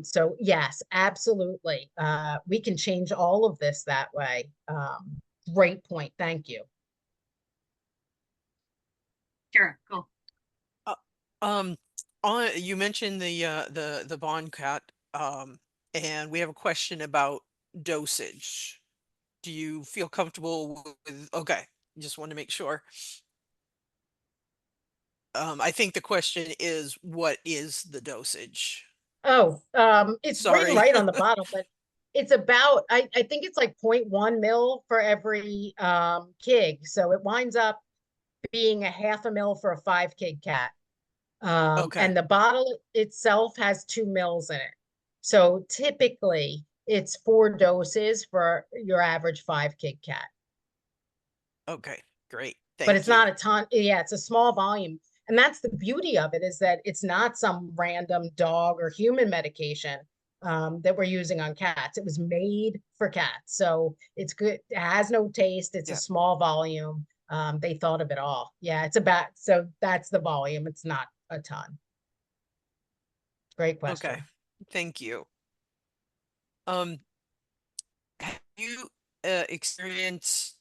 so yes, absolutely. We can change all of this that way. Great point. Thank you. Sure, cool. Uh, um, you mentioned the Bond cat, and we have a question about dosage. Do you feel comfortable with? Okay, just want to make sure. I think the question is, what is the dosage? Oh, it's written Sorry. right on the bottle, but it's about, I think it's like 0.1 mil for every kig. So it winds up being a half a mil for a 5 kg cat. Okay. And the bottle itself has 2 mils in it. So typically it's 4 doses for your average 5 kg cat. Okay. Great. But Thank it's not you. a ton. Yeah, it's a small volume. And that's the beauty of it, is that it's not some random dog or human medication that we're using on cats. It was made for cats. So it's good. It has no taste. It's a Yeah. small volume. They thought of it all. Yeah, so that's the volume. It's not a ton. Great Okay. question. Thank you. Have you experienced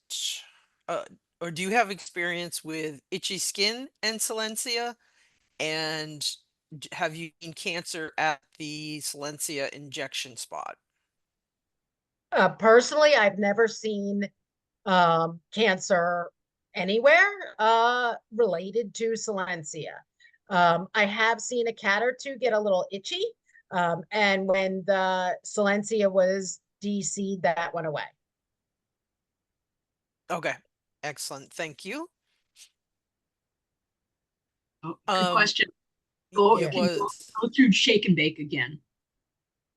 uh, or do you have experience with itchy skin and silencia? And have you seen cancer at the silencia injection spot? Personally, I've never seen cancer anywhere related to silencia. I have seen a cat or two get a little itchy. And when the silencia was DC'd, that went away. Okay. Excellent. Thank you. Oh, good Um, question. it Yeah. Can you go, was go through shake and bake again?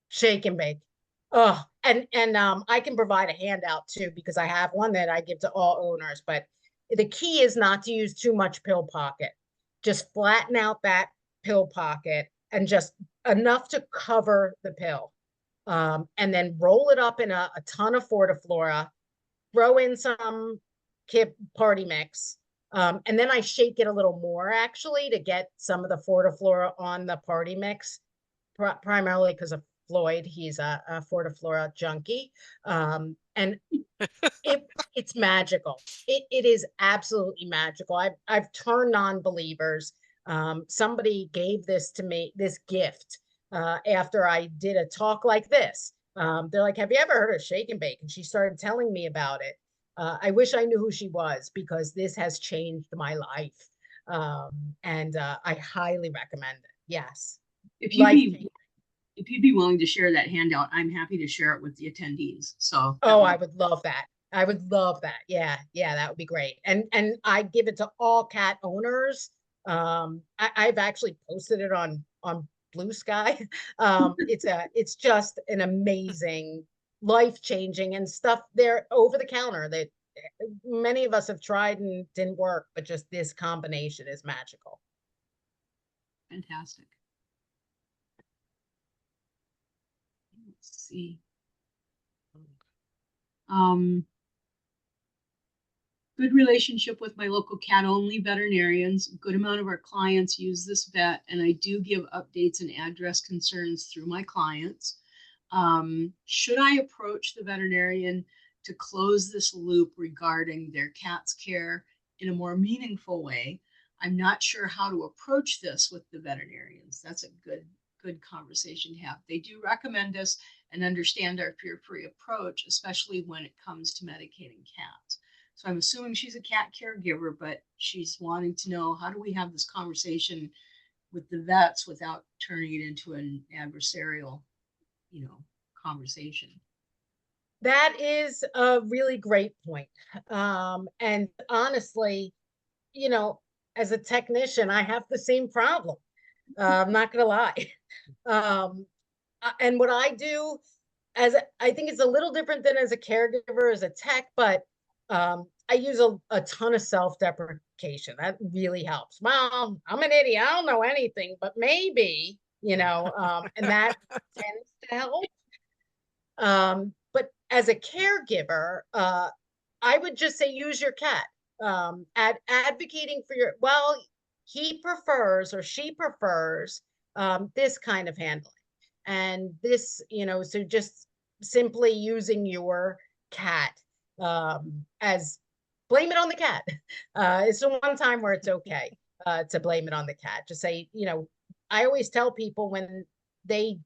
Shake and bake. Oh, and I can provide a handout too, because I have one that I give to all owners. But the key is not to use too much pill pocket. Just flatten out that pill pocket and just enough to cover the pill. And then roll it up in a ton of Fortiflora, throw in some Kip party mix. And then I shake it a little more, actually, to get some of the Fortiflora on the party mix, primarily because of Floyd. He's a Fortiflora junkie. And it's magical. It is absolutely magical. I've turned non-believers. Somebody gave this to me, this gift, after I did a talk like this. They're like, have you ever heard of shake and bake? And she started telling me about it. I wish I knew who she was, because this has changed my life. And I highly recommend it. Yes. If you'd be willing to share that handout, I'm happy to share it with the attendees. So Oh, I would love that. I would love that. Yeah, yeah, that would be great. And I give it to all cat owners. I've actually posted it on Blue Sky. It's just an amazing, life-changing and stuff there over the counter that many of us have tried and didn't work, but just this combination is magical. fantastic. Let's see. Good relationship with my local cat-only veterinarians. A good amount of our clients use this vet, and I do give updates and address concerns through my clients. Should I approach the veterinarian to close this loop regarding their cat's care in a more meaningful way? I'm not sure how to approach this with the veterinarians. That's a good conversation to have. They do recommend us and understand our peer-free approach, especially when it comes to medicating cats. So I'm assuming she's a cat caregiver, but she's wanting to know, how do we have this conversation with the vets without turning it into an adversarial, conversation? That is a really great point. And honestly, as a technician, I have the same problem. I'm not gonna lie. And what I do I think it's a little different than as a caregiver, as a tech, but I use a ton of self-deprecation. That really helps. Well, I'm an idiot. I don't know anything, but maybe, and that tends to help. But as a caregiver, I would just say use your cat. Advocating for he prefers or she prefers this kind of handling. And this, so just simply using your cat as blame it on the cat. It's the one time where it's okay to blame it on the cat. Just say, I always tell people when they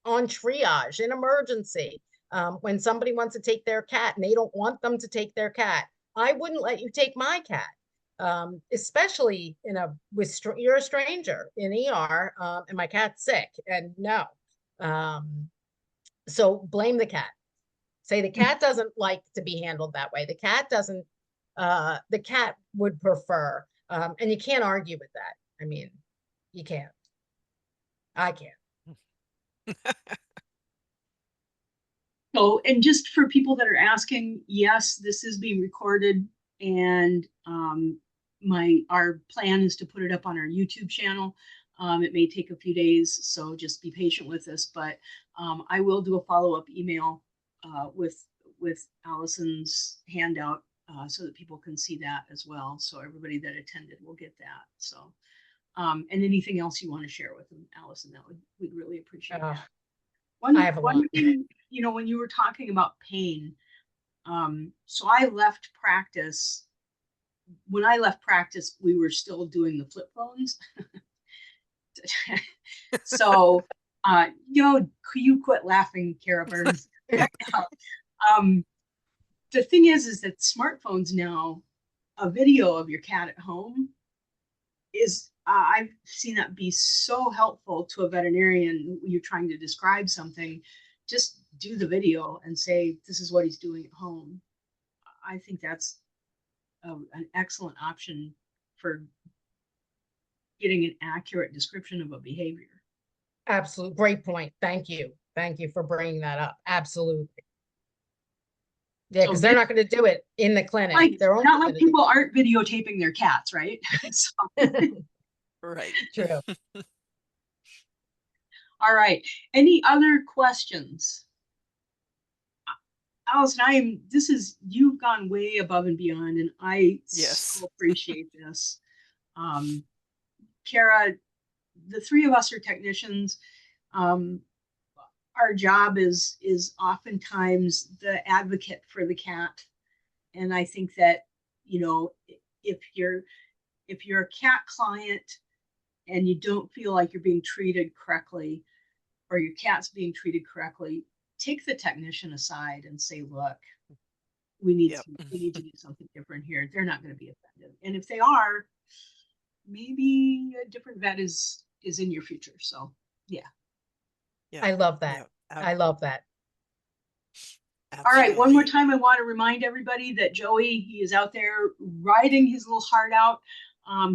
on triage in emergency, when somebody wants to take their cat and they don't want them to take their cat, I wouldn't let you take my cat. Especially you're a stranger in ER, and my cat's sick, and no. So blame the cat. Say the cat doesn't like to be handled that way. The cat doesn't, the cat would prefer, and you can't argue with that. I mean, you can't. I can't. So, and just for people that are asking, yes, this is being recorded, and our plan is to put it up on our YouTube channel. It may take a few days, so just be patient with us, but I will do a follow-up email with Alison's handout so that people can see that as well. So everybody that attended will get that. So, and anything else you want to share with them, Alison, we'd really appreciate that. One thing, when you were talking about pain, so I left practice. When I left practice, we were still doing the flip phones. So, you quit laughing, Kara Burns. The thing is that smartphones now, a video of your cat at home is, I've seen that be so helpful to a veterinarian when you're trying to describe something. Just do the video and say, this is what he's doing at home. I think that's an excellent option for getting an accurate description of a behavior. Absolutely. Great point. Thank you. Thank you for bringing that up. Absolutely. Yeah, because they're not going to do it in the clinic. Like, they're not like people aren't videotaping their cats, right? Right. True. All right. Any other questions? Alison, you've gone way above and beyond, and I so appreciate this. Kara, the three of us are technicians. Are our job is oftentimes the advocate for the cat. And I think that, you know, if you're a cat client and you don't feel like you're being treated correctly, or your cat's being treated correctly, take the technician aside and say, look, we need to do something different here. They're not going to be offended. And if they are, maybe a different vet is in your future. So yeah. I love that. I love that. All right, one more Absolutely. time, I want to remind everybody that Joey, he is out there riding his little heart out.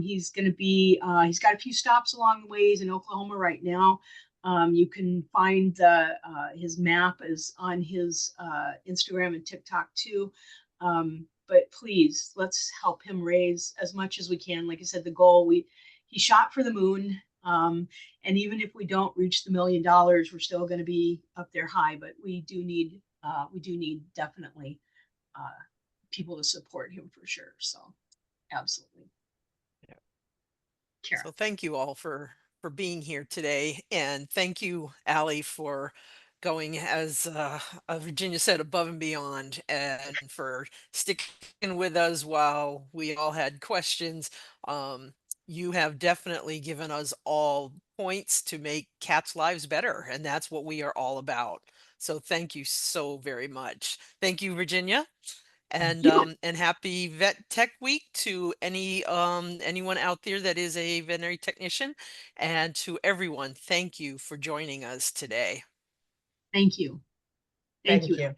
He's going to be, he's got a few stops along the way. He's in Oklahoma right now. You can find his map is on his Instagram and TikTok too. But please, let's help him raise as much as we can. Like I said, the goal, he shot for the moon. And even if we don't reach the $1 million, we're still going to be up there high, but we do need definitely people to support him for sure. So absolutely. So thank you all for being here today, and thank you, Allie, for going, as Virginia said, above and beyond, and for sticking with us while we all had questions. You have definitely given us all points to make cats' lives better, and that's what we are all about. So thank you so very much. Thank you, Virginia. And happy Vet Tech Week to anyone out there that is a veterinary technician, and to everyone, thank you for joining us today. Thank you. Thank you.